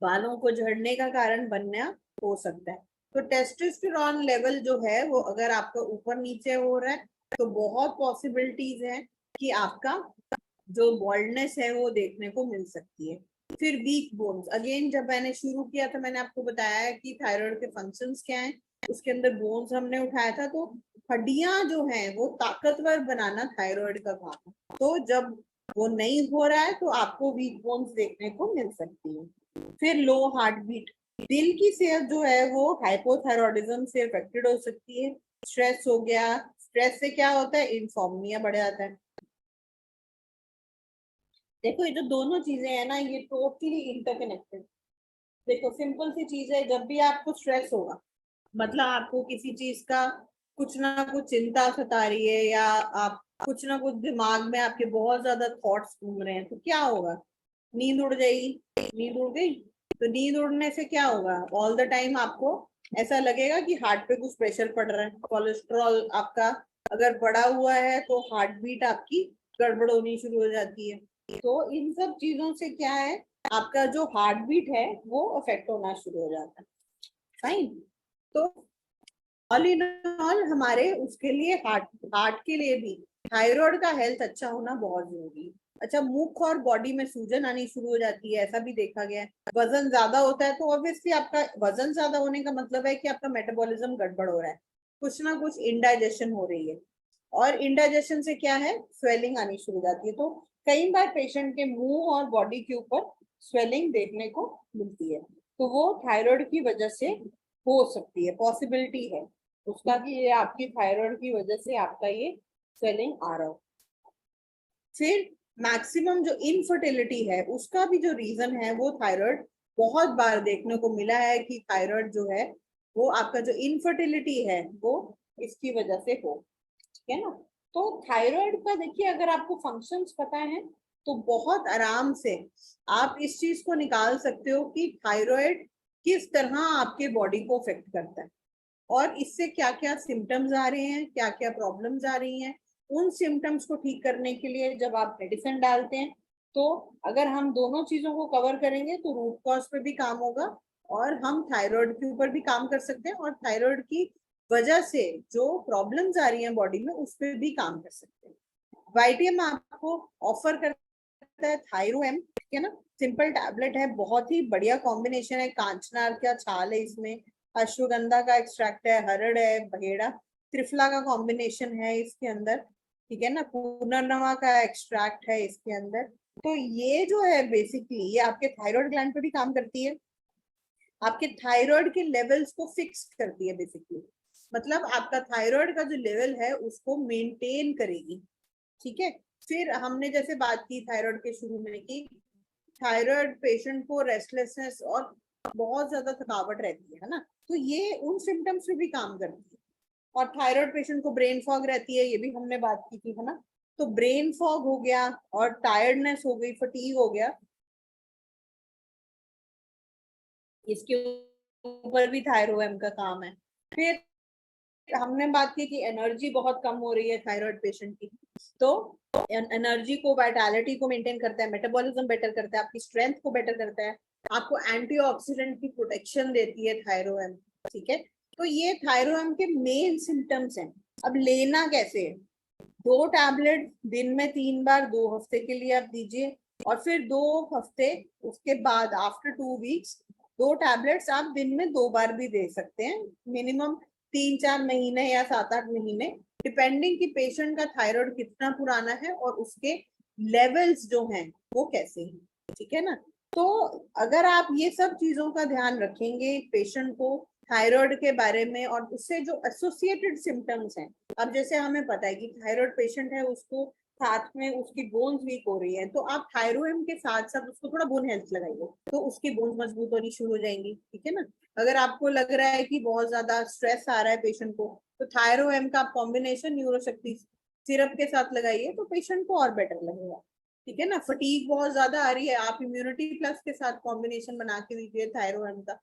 बालों को झड़ने का कारण बनना हो सकता है। तो टेस्टोस्टेरोन लेवल जो है वो अगर आपका ऊपर नीचे हो रहा है तो बहुत पॉसिबिलिटीज है कि आपका जो बॉल्डनेस है वो देखने को मिल सकती है। फिर वीक बोन्स, अगेन जब मैंने शुरू किया था मैंने आपको बताया कि थायराइड के फंक्शंस क्या हैं, उसके अंदर बोन्स हमने उठाया था। तो हड्डियां जो हैं वो ताकतवर बनाना थायराइड का काम है। तो जब वो नहीं हो रहा है तो आपको वीक बोन्स देखने को मिल सकती है। फिर लो हार्ट बीट, दिल की सेहत जो है वो हाइपोथायरॉयडिज्म से अफेक्टेड हो सकती है। स्ट्रेस हो गया, स्ट्रेस से क्या होता है, इंसोम्निया बढ़ जाता है। देखो ये जो दोनों चीजें है ना ये टोटली इंटरकनेक्टेड। देखो सिंपल सी चीज है, जब भी आपको स्ट्रेस होगा मतलब आपको किसी चीज का कुछ ना कुछ चिंता सता रही है या आप कुछ ना कुछ दिमाग में आपके बहुत ज्यादा थॉट्स घूम रहे हैं तो क्या होगा, नींद उड़ जाएगी। नींद उड़ गई तो नींद उड़ने से क्या होगा, ऑल द टाइम आपको ऐसा लगेगा कि हार्ट पे कुछ प्रेशर पड़ रहा है। कोलेस्ट्रॉल आपका अगर बढ़ा हुआ है तो हार्ट बीट आपकी गड़बड़ होनी शुरू हो जाती है। तो इन सब चीजों से क्या है, आपका जो हार्ट बीट है वो अफेक्ट होना शुरू हो जाता है। फाइन। तो ऑल इन ऑल हमारे उसके लिए हार्ट हार्ट के लिए भी थायराइड का हेल्थ अच्छा होना बहुत जरूरी है। अच्छा, मुख और बॉडी में सूजन आनी शुरू हो जाती है, ऐसा भी देखा गया है। वजन ज्यादा होता है तो ऑब्वियसली आपका वजन ज्यादा होने का मतलब है कि आपका मेटाबॉलिज्म गड़बड़ हो रहा है, कुछ ना कुछ इनडाइजेशन हो रही है। और इनडाइजेशन से क्या है, स्वेलिंग आनी शुरू हो जाती है। तो कई बार पेशेंट के मुंह और बॉडी के ऊपर स्वेलिंग देखने को मिलती है, तो वो थायराइड की वजह से हो सकती है, पॉसिबिलिटी है उसका कि ये आपकी थायराइड की वजह से आपका ये स्वेलिंग आ रहा हो। फिर मैक्सिमम जो इनफर्टिलिटी है उसका भी जो रीजन है वो थायराइड, बहुत बार देखने को मिला है कि थायराइड जो है वो आपका जो इनफर्टिलिटी है वो इसकी वजह से हो। ठीक है ना। तो थायराइड का देखिए अगर आपको फंक्शंस पता है तो बहुत आराम से आप इस चीज को निकाल सकते हो कि थायराइड किस तरह आपके बॉडी को अफेक्ट करता है और इससे क्या क्या सिम्टम्स आ रहे हैं, क्या क्या प्रॉब्लम्स आ रही हैं। उन सिम्टम्स को ठीक करने के लिए जब आप मेडिसिन डालते हैं तो अगर हम दोनों चीजों को कवर करेंगे तो रूट कॉज पे भी काम होगा और हम थायराइड के ऊपर भी काम कर सकते हैं और थायराइड की वजह से जो प्रॉब्लम्स आ रही हैं बॉडी में उस पर भी काम कर सकते हैं। वाईटीएम आपको ऑफर करता है थायरोएम, ठीक है ना। सिंपल टैबलेट है, बहुत ही बढ़िया कॉम्बिनेशन है। कांचनार का छाल है इसमें, अश्वगंधा का एक्सट्रैक्ट है, हरड़ है, बहेड़ा, त्रिफला का कॉम्बिनेशन है इसके अंदर, ठीक है ना। पुनर्नवा का एक्सट्रैक्ट है इसके अंदर। तो ये जो है बेसिकली ये आपके थायराइड ग्लैंड पे भी काम करती है, आपके थायराइड के लेवल्स को फिक्स करती है बेसिकली। मतलब आपका थायराइड का जो लेवल है उसको मेंटेन करेगी। ठीक है। फिर हमने जैसे बात की थायराइड के शुरू में कि थायराइड पेशेंट को रेस्टलेसनेस और बहुत ज्यादा थकावट रहती है ना, तो ये उन सिम्टम्स पे भी काम करती है। और थायराइड पेशेंट को ब्रेन फॉग रहती है, ये भी हमने बात की थी, है ना। तो ब्रेन फॉग हो गया और टायर्डनेस हो गई, फटीग हो गया, इसके ऊपर भी थायरोएम का काम है। फिर हमने बात की कि एनर्जी बहुत कम हो रही है थायराइड पेशेंट की, तो एनर्जी को, वाइटैलिटी को मेंटेन करता है, मेटाबॉलिज्म बेटर करता है, आपकी स्ट्रेंथ को बेटर करता है, आपको एंटीऑक्सीडेंट की प्रोटेक्शन देती है थायरोएम। ठीक है। तो ये थायरोएम के मेन सिम्टम्स हैं। अब लेना कैसे है, 2 टैबलेट दिन में 3 बार 2 हफ्ते के लिए आप दीजिए और फिर 2 हफ्ते उसके बाद आफ्टर 2 वीक्स 2 टैबलेट्स आप दिन में 2 बार भी दे सकते हैं, मिनिमम 3-4 महीने या 7-8 महीने, डिपेंडिंग कि पेशेंट का थायराइड कितना पुराना है और उसके लेवल्स जो हैं वो कैसे हैं। ठीक है ना। तो अगर आप ये सब चीजों का ध्यान रखेंगे पेशेंट को थायराइड के बारे में और उससे जो एसोसिएटेड सिम्टम्स हैं। अब जैसे हमें पता है कि थायराइड पेशेंट है, उसको साथ में उसकी बोन्स वीक हो रही है, तो आप थायरोएम के साथ साथ उसको थोड़ा बोन हेल्थ लगाइए, तो उसकी बोन्स मजबूत होनी शुरू हो जाएंगी। ठीक है ना। अगर आपको लग रहा है कि बहुत ज्यादा स्ट्रेस आ रहा है पेशेंट को, तो थायरोएम का कॉम्बिनेशन न्यूरोशक्ति सिरप के साथ लगाइए, तो पेशेंट को और बेटर लगेगा। ठीक है ना। फटीग बहुत ज्यादा आ रही है, आप इम्यूनिटी प्लस के साथ कॉम्बिनेशन बना के दीजिए थायरोएम का।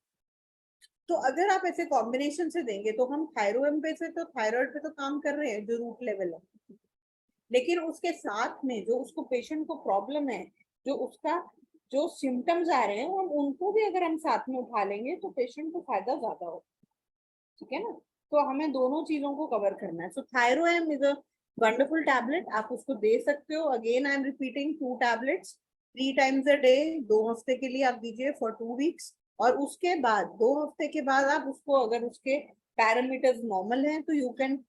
तो अगर आप ऐसे कॉम्बिनेशन से देंगे, तो हम थायरोएम पे से तो थायराइड पे तो काम कर रहे हैं जो रूट लेवल है, लेकिन उसके साथ में जो उसको पेशेंट को प्रॉब्लम है, जो उसका जो सिम्टम्स आ रहे हैं, हम उनको भी अगर हम साथ में उठा लेंगे तो पेशेंट को फायदा ज्यादा हो। ठीक है ना। तो हमें दोनों चीजों को कवर करना है। सो थायरोएम इज अ वंडरफुल टैबलेट, आप उसको दे सकते हो। Again I am repeating, 2 tablets 3 times a day, 2 हफ्ते के लिए आप दीजिए फॉर 2 वीक्स। और उसके बाद 2 हफ्ते के बाद आप उसको, अगर उसके पैरामीटर्स नॉर्मल हैं, तो you can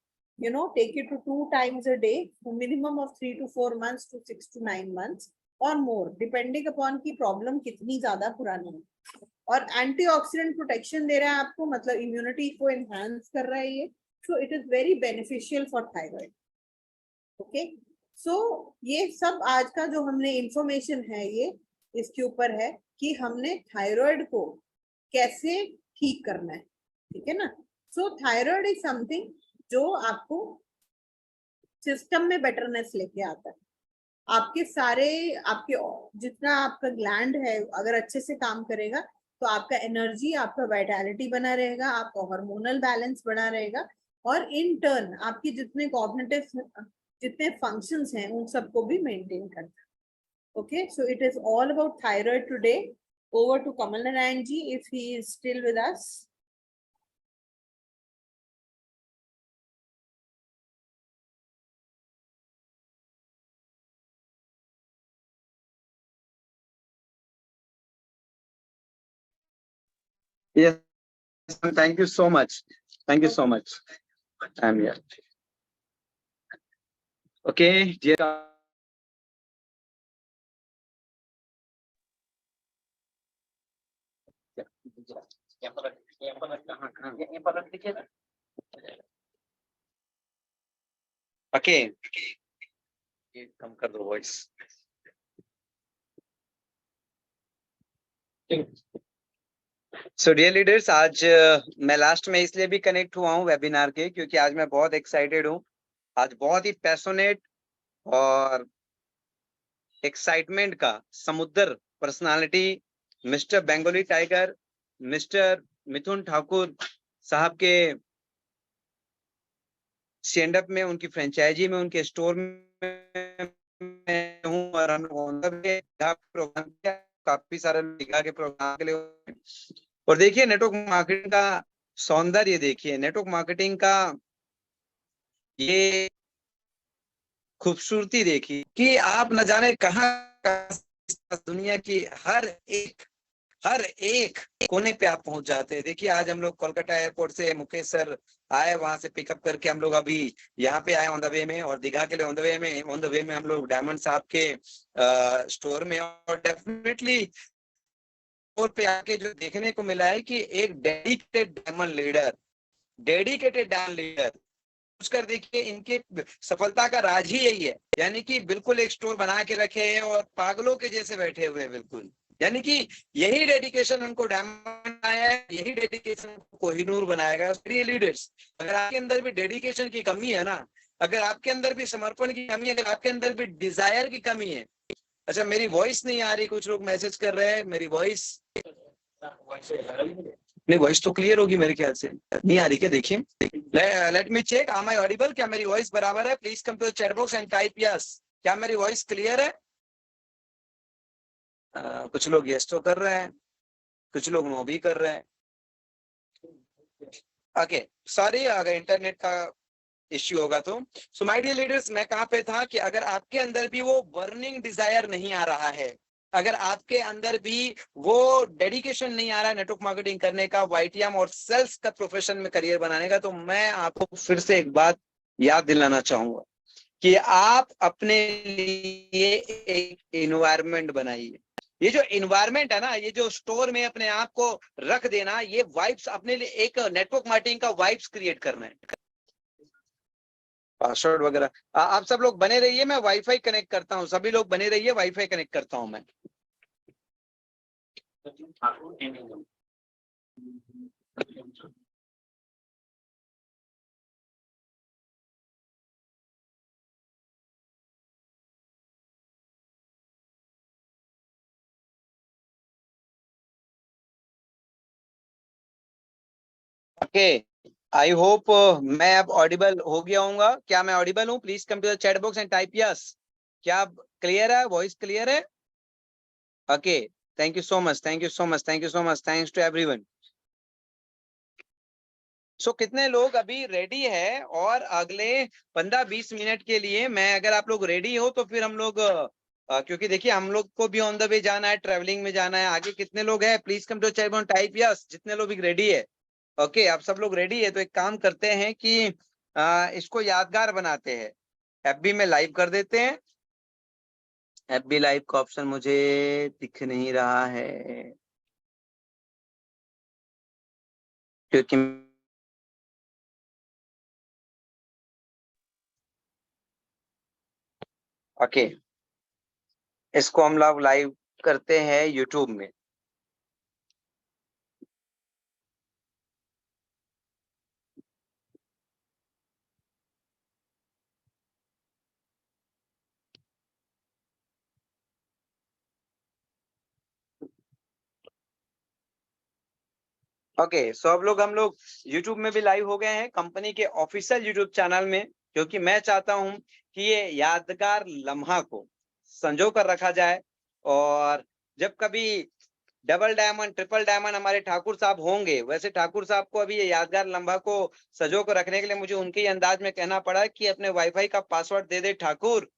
take it to 2 times a day for minimum of 3 to 4 months to 6 to 9 months or more, depending upon की प्रॉब्लम कितनी ज्यादा पुरानी है। और एंटीऑक्सीडेंट प्रोटेक्शन दे रहा है आपको, मतलब इम्यूनिटी को एनहांस कर रहा है ये। So it is very beneficial for thyroid. Okay. So ये सब आज का जो हमने इंफॉर्मेशन है, ये इसके ऊपर है कि हमने थायराइड को कैसे ठीक करना है। ठीक है ना। सो थायराइड इज समथिंग जो आपको सिस्टम में बेटरनेस लेके आता है। आपके सारे, आपके जितना आपका ग्लैंड है अगर अच्छे से काम करेगा, तो आपका एनर्जी, आपका वाइटैलिटी बना रहेगा, आपका हार्मोनल बैलेंस बना रहेगा, और इन टर्न आपकी जितने कॉग्निटिव जितने फंक्शंस हैं उन सबको भी मेंटेन करता है। Okay, so it is all about thyroid today. Over to Kamal Narayan ji, if he is still with us. Yes, thank you so much. Thank you so much. I'm here. Okay, dear. Okay. कम कर दो voice. So dear leaders, आज मैं last में इसलिए भी connect हुआ हूँ webinar के, क्योंकि आज मैं बहुत एक्साइटेड हूँ। आज बहुत ही पैशनेट और एक्साइटमेंट का समुद्र personality mister Bengali tiger, mister Mithun Thakur साहब के स्टैंड अप में, उनकी फ्रेंचाइजी में, उनके स्टोर में हूँ, और हम प्रोग्राम किया, काफी सारे दीघा के प्रोग्राम के लिए। और देखिए नेटवर्क मार्केटिंग का सौंदर्य, देखिए नेटवर्क मार्केटिंग का ये खूबसूरती देखिए कि आप न जाने कहाँ दुनिया की हर एक कोने पे आप पहुंच जाते हैं। देखिए आज हम लोग कोलकाता एयरपोर्ट से मुकेश सर आए, वहां से पिकअप करके हम लोग अभी यहाँ पे आए ऑन द वे में, और दीघा के लिए ऑन द वे में हम लोग डायमंड साहब के स्टोर में। और डेफिनेटली स्टोर पे आके जो देखने को मिला है कि एक डेडिकेटेड डायमंड लीडर कर देखिए, इनके सफलता का राज ही यही है। यानी कि बिल्कुल एक स्टोर बना के रखे हैं और पागलों के जैसे बैठे हुए हैं बिल्कुल। यानी कि यही डेडिकेशन उनको डायमंड आया है, यही डेडिकेशन कोहिनूर बनाएगा। लीडर्स, अगर आपके अंदर भी डेडिकेशन की कमी है ना, अगर आपके अंदर भी समर्पण की कमी है, अगर आपके अंदर भी डिजायर की कमी है। अच्छा, मेरी वॉइस नहीं आ रही, कुछ लोग मैसेज कर रहे हैं मेरी वॉइस नहीं, वॉइस तो क्लियर होगी मेरे ख्याल से, नहीं आ रही क्या? देखिए, let me check, am I audible? क्या मेरी वॉइस बराबर है? Please come to chat box and type yes. क्या मेरी वॉइस क्लियर है? कुछ लोग यस तो कर रहे हैं, कुछ लोग नो भी कर रहे हैं। ओके, सॉरी अगर इंटरनेट का इश्यू होगा तो। सो माय डियर लीडर्स, मैं कहाँ पे था कि अगर आपके अंदर भी वो बर्निंग डिजायर नहीं आ रहा है, अगर आपके अंदर भी वो डेडिकेशन नहीं आ रहा है नेटवर्क मार्केटिंग करने का, वाईटीएम और सेल्स का प्रोफेशन में करियर बनाने का, तो मैं आपको फिर से एक बात याद दिलाना चाहूंगा कि आप अपने लिए एक एनवायरनमेंट बनाइए। ये जो इन्वायरमेंट है ना, ये जो स्टोर में अपने आप को रख देना, ये वाइब्स अपने लिए एक नेटवर्क मार्केटिंग का वाइब्स क्रिएट करना है। पासवर्ड वगैरह आप सब लोग बने रहिए, मैं वाईफाई कनेक्ट करता हूँ, सभी लोग बने रहिए, वाईफाई कनेक्ट करता हूँ मैं। ओके, आई होप मैं अब ऑडिबल हो गया हूँगा। क्या मैं ऑडिबल हूँ? Please come to the chat box and type yes. क्या क्लियर है? वॉइस क्लियर है? Okay, thank you so much, thank you so much, thank you so much, thanks to everyone. So कितने लोग अभी रेडी है? और अगले 15-20 मिनट के लिए मैं, अगर आप लोग रेडी हो तो फिर हम लोग क्योंकि देखिए हम लोग को भी ऑन द वे जाना है, ट्रेवलिंग में जाना है। आगे कितने लोग हैं? Please come to chat box type yes, जितने लोग भी रेडी है। ओके, आप सब लोग रेडी है तो एक काम करते हैं कि इसको यादगार बनाते हैं, एफबी में लाइव कर देते हैं। एफबी लाइव का ऑप्शन मुझे दिख नहीं रहा है क्योंकि ओके, इसको हम लोग लाइव करते हैं यूट्यूब में। ओके, सो अब लोग हम लोग यूट्यूब में भी लाइव हो गए हैं, कंपनी के ऑफिशियल यूट्यूब चैनल में, क्योंकि मैं चाहता हूं कि ये यादगार लम्हा को संजो कर रखा जाए। और जब कभी डबल डायमंड, ट्रिपल डायमंड हमारे ठाकुर साहब होंगे, वैसे ठाकुर साहब को अभी ये यादगार लम्हा को सजो कर रखने के लिए मुझे उनके ही अंदाज में कहना पड़ा कि अपने वाईफाई का पासवर्ड दे दे ठाकुर।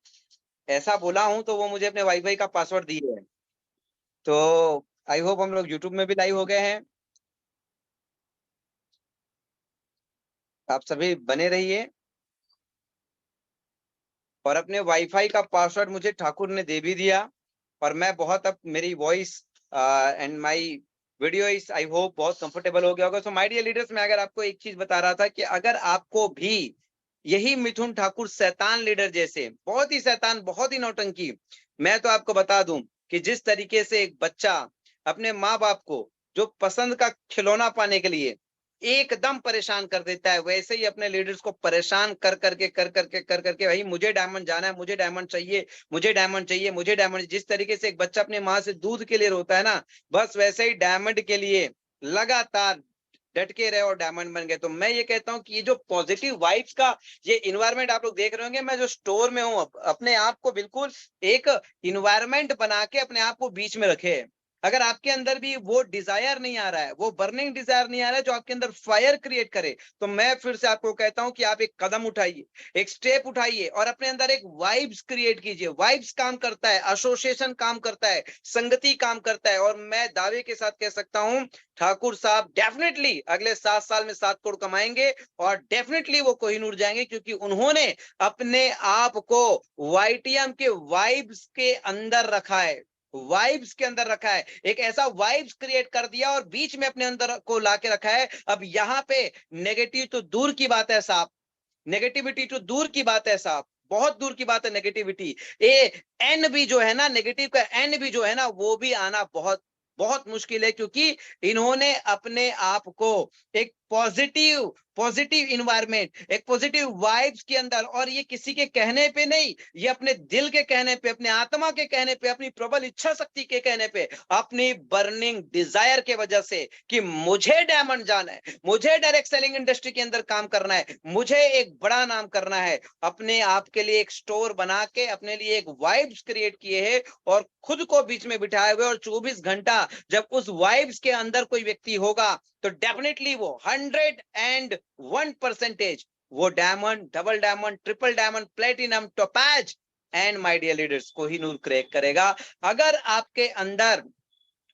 ऐसा बोला हूं तो वो मुझे अपने वाईफाई का पासवर्ड दिए है। तो आई होप हम लोग यूट्यूब में भी लाइव हो गए हैं, आप सभी बने रहिए। और अपने वाईफाई का पासवर्ड मुझे ठाकुर ने दे भी दिया, और मैं बहुत, अब मेरी voice and my video is, I hope बहुत कंफर्टेबल हो गया होगा। सो माय डियर लीडर्स, मैं अगर आपको एक चीज बता रहा था कि अगर आपको भी यही मिथुन ठाकुर शैतान लीडर जैसे, बहुत ही शैतान, बहुत ही नौटंकी, मैं तो आपको बता दूं कि जिस तरीके से एक बच्चा अपने माँ बाप को जो पसंद का खिलौना पाने के लिए एकदम परेशान कर देता है, वैसे ही अपने लीडर्स को परेशान कर करके भाई मुझे डायमंड जाना है, मुझे डायमंड चाहिए, मुझे डायमंड चाहिए, मुझे डायमंड। जिस तरीके से एक बच्चा अपने माँ से दूध के लिए रोता है ना, बस वैसे ही डायमंड के लिए लगातार डट के रहे और डायमंड बन गए। तो मैं ये कहता हूँ कि ये जो पॉजिटिव वाइब्स का ये इन्वायरमेंट आप लोग देख रहे होंगे, मैं जो स्टोर में हूँ, अपने आप को बिल्कुल एक इन्वायरमेंट बना के अपने आप को बीच में रखे। अगर आपके अंदर भी वो डिजायर नहीं आ रहा है, वो बर्निंग डिजायर नहीं आ रहा है जो आपके अंदर फायर क्रिएट करे, तो मैं फिर से आपको कहता हूं कि आप एक कदम उठाइए, एक स्टेप उठाइए और अपने अंदर एक वाइब्स क्रिएट कीजिए। वाइब्स काम करता है, एसोसिएशन काम करता है, संगति काम करता है। और मैं दावे के साथ कह सकता हूं ठाकुर साहब डेफिनेटली अगले 7 साल में 7 करोड़ कमाएंगे और डेफिनेटली वो कोहिनूर जाएंगे, क्योंकि उन्होंने अपने आप को वाईटीएम के वाइब्स के अंदर रखा है, वाइब्स के अंदर रखा है, एक ऐसा वाइब्स क्रिएट कर दिया और बीच में अपने अंदर को लाके रखा है। अब यहाँ पे नेगेटिव तो दूर की बात है साहब, नेगेटिविटी तो दूर की बात है साहब, बहुत दूर की बात है नेगेटिविटी। ए एन भी जो है ना, नेगेटिव का एन भी जो है ना, वो भी आना बहुत बहुत मुश्किल है, क्योंकि इन्होंने अपने आप को एक पॉजिटिव पॉजिटिव इन्वायरमेंट, एक पॉजिटिव वाइब्स के अंदर, और ये किसी के कहने पे नहीं, ये अपने दिल के कहने पे, अपने आत्मा के कहने पे, अपनी प्रबल इच्छा शक्ति के कहने पे, अपनी बर्निंग डिजायर के वजह से कि मुझे डायमंड जाना है, मुझे डायरेक्ट सेलिंग इंडस्ट्री के अंदर काम करना है, मुझे एक बड़ा नाम करना है, अपने आप के लिए एक स्टोर बना के अपने लिए एक वाइब्स क्रिएट किए हैं और खुद को बीच में बिठाए हुए। और 24 घंटा जब उस वाइब्स के अंदर कोई व्यक्ति होगा तो डेफिनेटली वो 101% वो diamond, double diamond, triple diamond, platinum, topaz and my dear leaders को ही नूर क्रैक करेगा। अगर आपके अंदर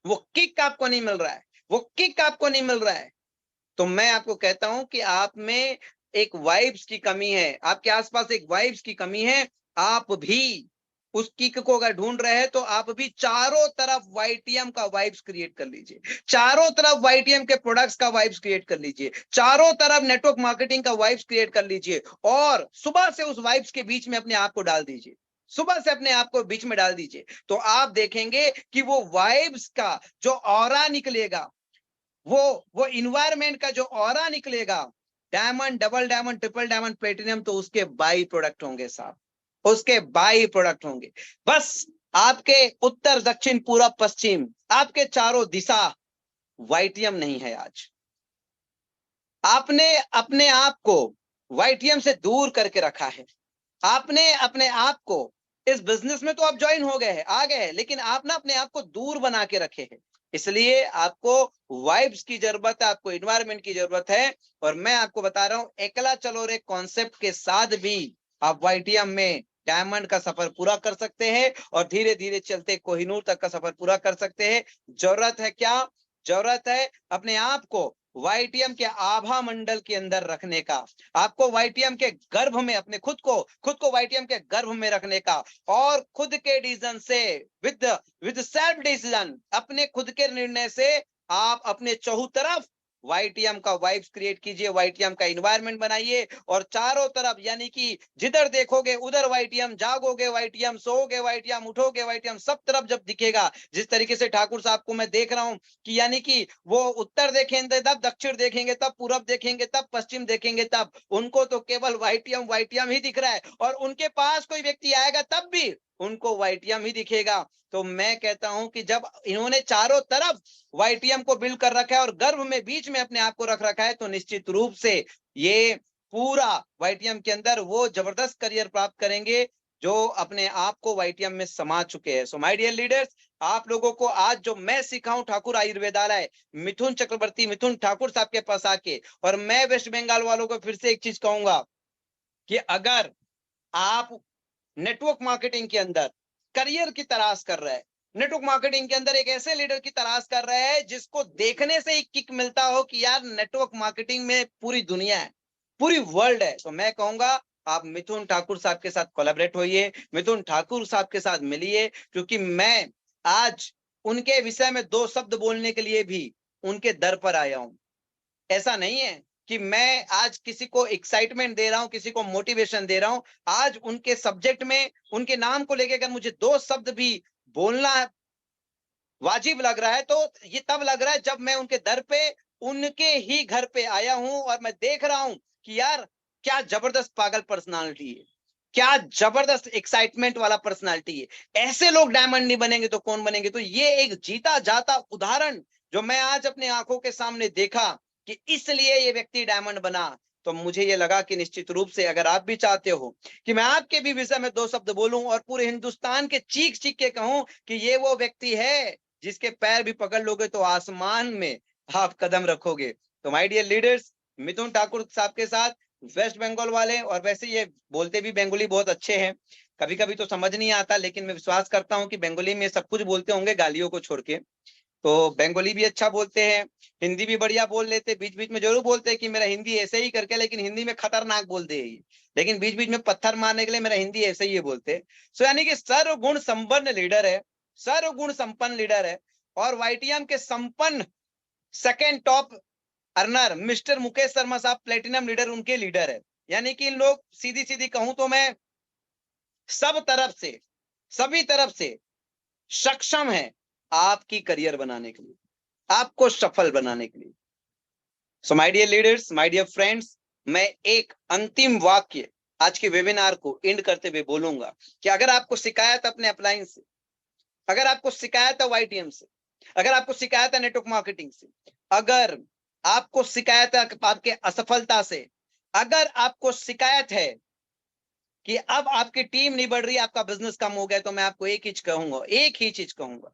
वो किक आपको नहीं मिल रहा है, वो किक आपको नहीं मिल रहा है, तो मैं आपको कहता हूं कि आप में एक वाइब्स की कमी है, आपके आसपास एक वाइब्स की कमी है। आप भी उस किक को अगर ढूंढ रहे हैं तो आप भी चारों तरफ वाईटीएम का वाइब्स क्रिएट कर लीजिए, चारों तरफ वाईटीएम के प्रोडक्ट्स का वाइब्स क्रिएट कर लीजिए, चारों तरफ नेटवर्क मार्केटिंग का वाइब्स क्रिएट कर लीजिए और सुबह से उस वाइब्स के बीच में अपने आप को डाल दीजिए, सुबह से अपने आप को बीच में डाल दीजिए। तो आप देखेंगे कि वो वाइब्स का जो ऑरा निकलेगा, वो इन्वायरमेंट का जो ऑरा निकलेगा, diamond, double diamond, triple diamond, platinum, तो उसके बाई प्रोडक्ट होंगे साहब, उसके बाई प्रोडक्ट होंगे। बस आपके उत्तर, दक्षिण, पूरब, पश्चिम, आपके चारों दिशा वाईटीएम नहीं है। आज आपने अपने आप को वाईटीएम से दूर करके रखा है। आपने अपने आप को इस बिजनेस में तो आप ज्वाइन हो गए हैं, आ गए हैं, लेकिन आप ना अपने आप को दूर बना के रखे हैं। इसलिए आपको वाइब्स की जरूरत है, आपको एनवायरनमेंट की जरूरत है। और मैं आपको बता रहा हूं, एकला चलो रे कॉन्सेप्ट के साथ भी आप वाईटीएम में डायमंड का सफर पूरा कर सकते हैं और धीरे धीरे चलते कोहिनूर तक का सफर पूरा कर सकते हैं। जरूरत है क्या? जरूरत है अपने आप को वाईटीएम के आभा मंडल के अंदर रखने का, आपको वाईटीएम के गर्भ में अपने खुद को वाईटीएम के गर्भ में रखने का और खुद के डिसीजन से, विद सेल्फ डिसीजन, अपने खुद के निर्णय से आप अपने चौतरफ वाईटीएम का वाइब्स क्रिएट कीजिए, वाईटीएम का एनवायरनमेंट बनाइए और चारों तरफ, यानी कि जिधर देखोगे उधर वाईटीएम, जागोगे वाईटीएम, सोओगे वाईटीएम, उठोगे वाईटीएम, सब तरफ जब दिखेगा, जिस तरीके से ठाकुर साहब को मैं देख रहा हूं कि यानी कि वो उत्तर देखेंगे तब, दक्षिण देखेंगे तब, पूरब देखेंगे तब, पश्चिम देखेंगे तब, उनको तो केवल वाईटीएम ही दिख रहा है और उनके पास कोई व्यक्ति आएगा तब भी उनको वाईटीएम ही दिखेगा। तो मैं कहता हूं कि जब इन्होंने चारों तरफ वाईटीएम को बिल्ड कर रखा है और गर्भ में बीच में अपने आप को रख रखा है, तो निश्चित रूप से ये पूरा वाईटीएम के अंदर वो जबरदस्त करियर प्राप्त करेंगे जो अपने आप को वाईटीएम में समा चुके हैं। सो माय डियर लीडर्स, आप लोगों को आज जो मैं सिखाऊं ठाकुर आयुर्वेदालय मिथुन चक्रवर्ती, मिथुन ठाकुर साहब के पास आके, और मैं वेस्ट बंगाल वालों को फिर से एक चीज कहूंगा कि अगर आप नेटवर्क मार्केटिंग के अंदर करियर की तलाश कर रहे हैं, नेटवर्क मार्केटिंग के अंदर एक ऐसे लीडर की तलाश कर रहे हैं जिसको देखने से ही किक मिलता हो कि यार नेटवर्क मार्केटिंग में पूरी दुनिया है, पूरी वर्ल्ड है, तो मैं कहूंगा आप मिथुन ठाकुर साहब के साथ कोलैबोरेट होइए, मिथुन ठाकुर साहब के साथ मिलिए, क्योंकि मैं आज उनके विषय में दो शब्द बोलने के लिए भी उनके दर पर आया हूं। ऐसा नहीं है कि मैं आज किसी को एक्साइटमेंट दे रहा हूं, किसी को मोटिवेशन दे रहा हूं। आज उनके सब्जेक्ट में, उनके नाम को लेकर अगर मुझे दो शब्द भी बोलना वाजिब लग रहा है तो ये तब लग रहा है जब मैं उनके दर पे, उनके ही घर पे आया हूं और मैं देख रहा हूं कि यार क्या जबरदस्त पागल पर्सनालिटी है, क्या जबरदस्त एक्साइटमेंट वाला पर्सनालिटी है। ऐसे लोग डायमंड नहीं बनेंगे तो कौन बनेंगे? तो ये एक जीता जाता उदाहरण जो मैं आज अपने आंखों के सामने देखा कि इसलिए ये व्यक्ति डायमंड बना, तो मुझे ये लगा कि निश्चित रूप से अगर आप भी चाहते हो कि मैं आपके भी विषय में दो शब्द बोलूं और पूरे हिंदुस्तान के चीख चीख के कहूं कि ये वो व्यक्ति है जिसके पैर भी पकड़ लोगे तो आसमान में आप कदम रखोगे। तो माय डियर लीडर्स, मिथुन ठाकुर साहब के साथ वेस्ट बंगाल वाले, और वैसे ये बोलते भी बंगाली बहुत अच्छे हैं, कभी कभी तो समझ नहीं आता, लेकिन मैं विश्वास करता हूं कि बंगाली में सब कुछ बोलते होंगे गालियों को छोड़ के। तो बंगाली भी अच्छा बोलते हैं, हिंदी भी बढ़िया बोल लेते, बीच बीच में जरूर बोलते हैं कि मेरा हिंदी ऐसे ही करके, लेकिन हिंदी में खतरनाक बोलते हैं, लेकिन बीच बीच में पत्थर मारने के लिए मेरा हिंदी ऐसे ही बोलते। सो यानी कि सर्वगुण संपन्न लीडर है, सर्वगुण संपन्न लीडर है। और वाईटीएम के संपन्न second top earner mister Mukesh Sharma साहब, प्लेटिनम लीडर, उनके लीडर है। यानी कि इन लोग, सीधी सीधी कहूं तो मैं, सब तरफ से, सभी तरफ से सक्षम है आपकी करियर बनाने के लिए, आपको सफल बनाने के लिए। So my dear leaders, my dear friends, मैं एक अंतिम वाक्य आज के वेबिनार को एंड करते हुए बोलूंगा कि अगर आपको शिकायत अपने अपलाइन से, अगर आपको शिकायत है वाईटीएम से, अगर आपको शिकायत है नेटवर्क मार्केटिंग से, अगर आपको शिकायत है आपके असफलता से, अगर आपको शिकायत है कि अब आपकी टीम नहीं बढ़ रही, आपका बिजनेस कम हो गया, तो मैं आपको एक ही चीज कहूंगा,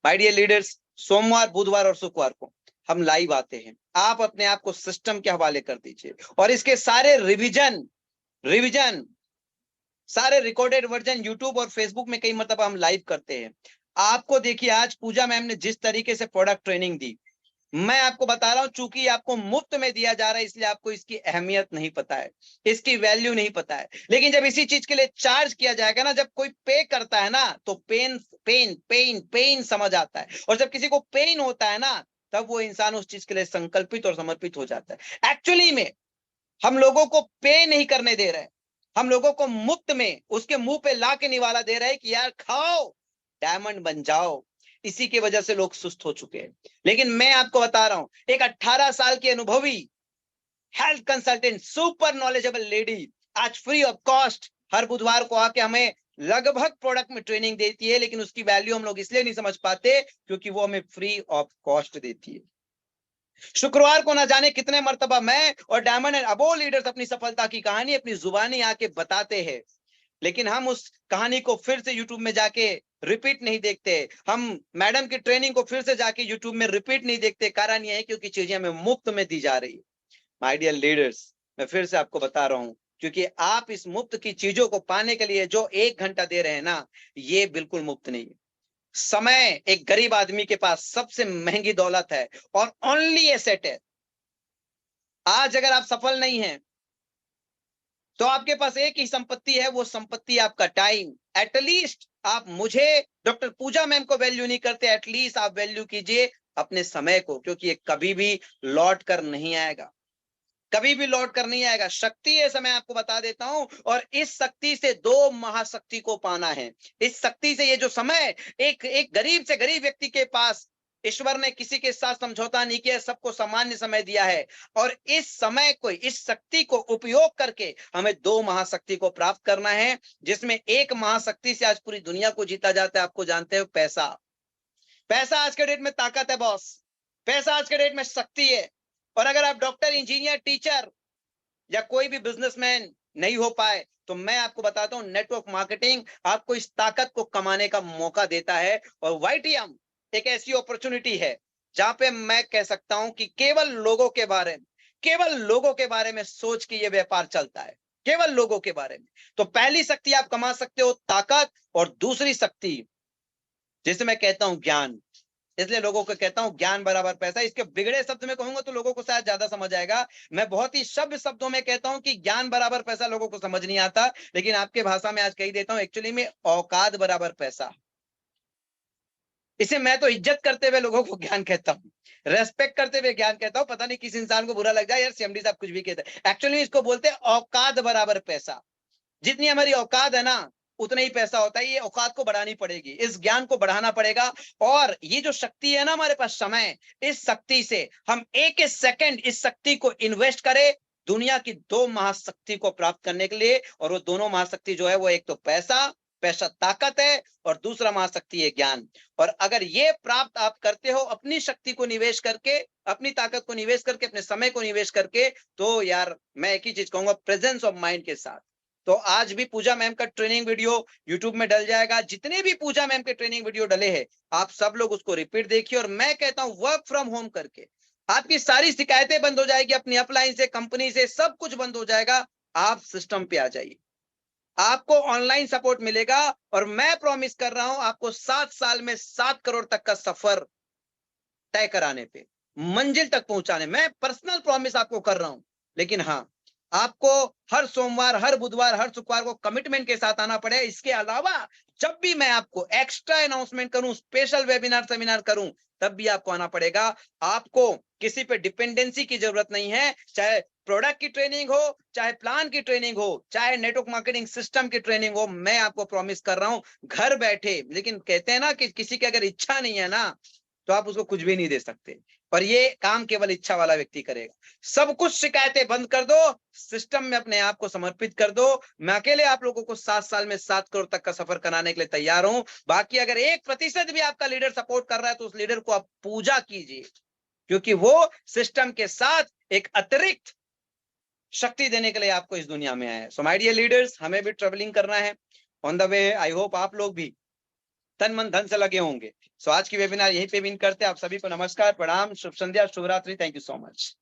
माय डियर लीडर्स, सोमवार, बुधवार और शुक्रवार को हम लाइव आते हैं। आप अपने आप को सिस्टम के हवाले कर दीजिए और इसके सारे रिवीजन सारे रिकॉर्डेड वर्जन यूट्यूब और फेसबुक में कई मतलब हम लाइव करते हैं। आपको देखिए, आज पूजा मैम ने जिस तरीके से प्रोडक्ट ट्रेनिंग दी, मैं आपको बता रहा हूं, चूंकि आपको मुफ्त में दिया जा रहा है इसलिए आपको इसकी अहमियत नहीं पता है, इसकी वैल्यू नहीं पता है। लेकिन जब इसी चीज के लिए चार्ज किया जाएगा ना, जब कोई पे करता है ना, तो पेन पेन पेन पेन समझ आता है। और जब किसी को पेन होता है ना, तब वो इंसान उस चीज के लिए संकल्पित और समर्पित हो जाता है। एक्चुअली में हम लोगों को पे नहीं करने दे रहे हैं, हम लोगों को मुफ्त में उसके मुंह पे ला के निवाला दे रहे हैं कि यार खाओ, डायमंड बन जाओ। इसी की वजह से लोग सुस्त हो चुके हैं। लेकिन मैं आपको बता रहा हूं, एक 18 साल की अनुभवी health consultant, super knowledgeable lady, आज फ्री ऑफ कॉस्ट हर बुधवार को आके हमें लगभग प्रोडक्ट में ट्रेनिंग देती है। लेकिन उसकी वैल्यू हम लोग इसलिए नहीं समझ पाते क्योंकि वो हमें फ्री ऑफ कॉस्ट देती है। शुक्रवार को ना जाने कितने मर्तबा मैं और डायमंड एंड अबोव लीडर्स अपनी सफलता की कहानी अपनी जुबानी आके बताते हैं, लेकिन हम उस कहानी को फिर से यूट्यूब में जाके रिपीट नहीं देखते। हम मैडम की ट्रेनिंग को फिर से जाके यूट्यूब में रिपीट नहीं देखते। कारण यह है क्योंकि चीजें हमें मुफ्त में दी जा रही है। माय डियर लीडर्स, मैं फिर से आपको बता रहा हूं, क्योंकि आप इस मुफ्त की चीजों को पाने के लिए जो 1 घंटा दे रहे हैं ना, ये बिल्कुल मुफ्त नहीं है। समय एक गरीब आदमी के पास सबसे महंगी दौलत है और ओनली एसेट है। आज अगर आप सफल नहीं हैं तो आपके पास एक ही संपत्ति है, वो संपत्ति आपका टाइम। एटलीस्ट आप मुझे, डॉक्टर पूजा मैम को वैल्यू नहीं करते, एटलीस्ट आप वैल्यू कीजिए अपने समय को, क्योंकि ये कभी भी लौट कर नहीं आएगा, कभी भी लौट कर नहीं आएगा। शक्ति है, समय आपको बता देता हूं, और इस शक्ति से 2 महाशक्ति को पाना है। इस शक्ति से, ये जो समय एक गरीब से गरीब व्यक्ति के पास ईश्वर ने किसी के साथ समझौता नहीं किया, सबको सामान्य समय दिया है। और इस समय को, इस शक्ति को उपयोग करके हमें 2 महाशक्ति को प्राप्त करना है, जिसमें एक महाशक्ति से आज पूरी दुनिया को जीता जाता है। आपको जानते हो, पैसा। पैसा आज के डेट में ताकत है बॉस, पैसा आज के डेट में शक्ति है। और अगर आप डॉक्टर, इंजीनियर, टीचर या कोई भी बिजनेसमैन नहीं हो पाए, तो मैं आपको बताता हूं, नेटवर्क मार्केटिंग आपको इस ताकत को कमाने का मौका देता है। और YTM एक ऐसी अपॉर्चुनिटी है जहां पे मैं कह सकता हूं कि केवल लोगों के बारे में सोच के ये व्यापार चलता है, केवल लोगों के बारे में। तो पहली शक्ति आप कमा सकते हो ताकत, और दूसरी शक्ति जिसे मैं कहता हूं ज्ञान। इसलिए लोगों को कहता हूं ज्ञान बराबर पैसा। इसके बिगड़े शब्द में कहूंगा तो लोगों को शायद ज्यादा समझ आएगा। मैं बहुत ही शब्दों में कहता हूं कि ज्ञान बराबर पैसा लोगों को समझ नहीं आता, लेकिन आपके भाषा में आज कह देता हूं, एक्चुअली में औकात बराबर पैसा। इसे मैं तो इज्जत करते हुए लोगों को ज्ञान कहता हूं, रेस्पेक्ट करते हुए ज्ञान कहता हूं। पता नहीं किस इंसान को बुरा लग जाए, यार CMD साहब कुछ भी कहते हैं। एक्चुअली इसको बोलते हैं औकात बराबर पैसा। जितनी हमारी औकात है ना, उतना ही पैसा होता है। ये औकात को बढ़ानी पड़ेगी, इस ज्ञान को बढ़ाना पड़ेगा। और ये जो शक्ति है ना हमारे पास, समय, इस शक्ति से हम एक सेकंड इस शक्ति को इन्वेस्ट करें दुनिया की 2 महाशक्ति को प्राप्त करने के लिए। और वो दोनों महाशक्ति जो है, वो एक तो पैसा ताकत है, और दूसरा महाशक्ति है ज्ञान। और अगर ये प्राप्त आप करते हो अपनी शक्ति को निवेश करके, अपनी ताकत को निवेश करके, अपने समय को निवेश करके, तो यार मैं एक ही चीज कहूंगा, प्रेजेंस ऑफ माइंड के साथ। तो आज भी पूजा मैम का ट्रेनिंग वीडियो यूट्यूब में डल जाएगा। जितने भी पूजा मैम के ट्रेनिंग वीडियो डले हैं, आप सब लोग उसको रिपीट देखिए। और मैं कहता हूं, वर्क फ्रॉम होम करके आपकी सारी शिकायतें बंद हो जाएगी, अपनी अपलाइन से, कंपनी से, सब कुछ बंद हो जाएगा। आप सिस्टम पे आ जाइए, आपको ऑनलाइन सपोर्ट मिलेगा। और मैं प्रॉमिस कर रहा हूं आपको, 7 साल में 7 करोड़ तक का सफर तय कराने पे, मंजिल तक पहुंचाने, मैं पर्सनल प्रॉमिस आपको कर रहा हूं। लेकिन हाँ, आपको हर सोमवार, हर बुधवार, हर शुक्रवार को कमिटमेंट के साथ आना पड़ेगा। इसके अलावा जब भी मैं आपको एक्स्ट्रा अनाउंसमेंट करूं, स्पेशल वेबिनार, सेमिनार करूं, तब भी आपको आना पड़ेगा। आपको किसी पे डिपेंडेंसी की जरूरत नहीं है। चाहे प्रोडक्ट की ट्रेनिंग हो, चाहे प्लान की ट्रेनिंग हो, चाहे नेटवर्क मार्केटिंग सिस्टम की ट्रेनिंग हो, मैं आपको प्रॉमिस कर रहा हूं, घर बैठे। लेकिन कहते हैं ना कि किसी की अगर इच्छा नहीं है ना, तो आप उसको कुछ भी नहीं दे सकते। पर ये काम केवल इच्छा वाला व्यक्ति करेगा। सब कुछ शिकायतें बंद कर दो, सिस्टम में अपने आप को समर्पित कर दो। मैं अकेले आप लोगों को 7 साल में 7 करोड़ तक का सफर कराने के लिए तैयार हूं। बाकी अगर 1% भी आपका लीडर सपोर्ट कर रहा है, तो उस लीडर को आप पूजा कीजिए, क्योंकि वो सिस्टम के साथ एक अतिरिक्त शक्ति देने के लिए आपको इस दुनिया में आया है। सो माय डियर लीडर्स, हमें भी ट्रेवलिंग करना है on the way. I hope आप लोग भी तन मन धन से लगे होंगे। सो आज की वेबिनार यहीं पे विन करते हैं। आप सभी को नमस्कार, प्रणाम, शुभ संध्या, शुभ रात्रि। Thank you so much.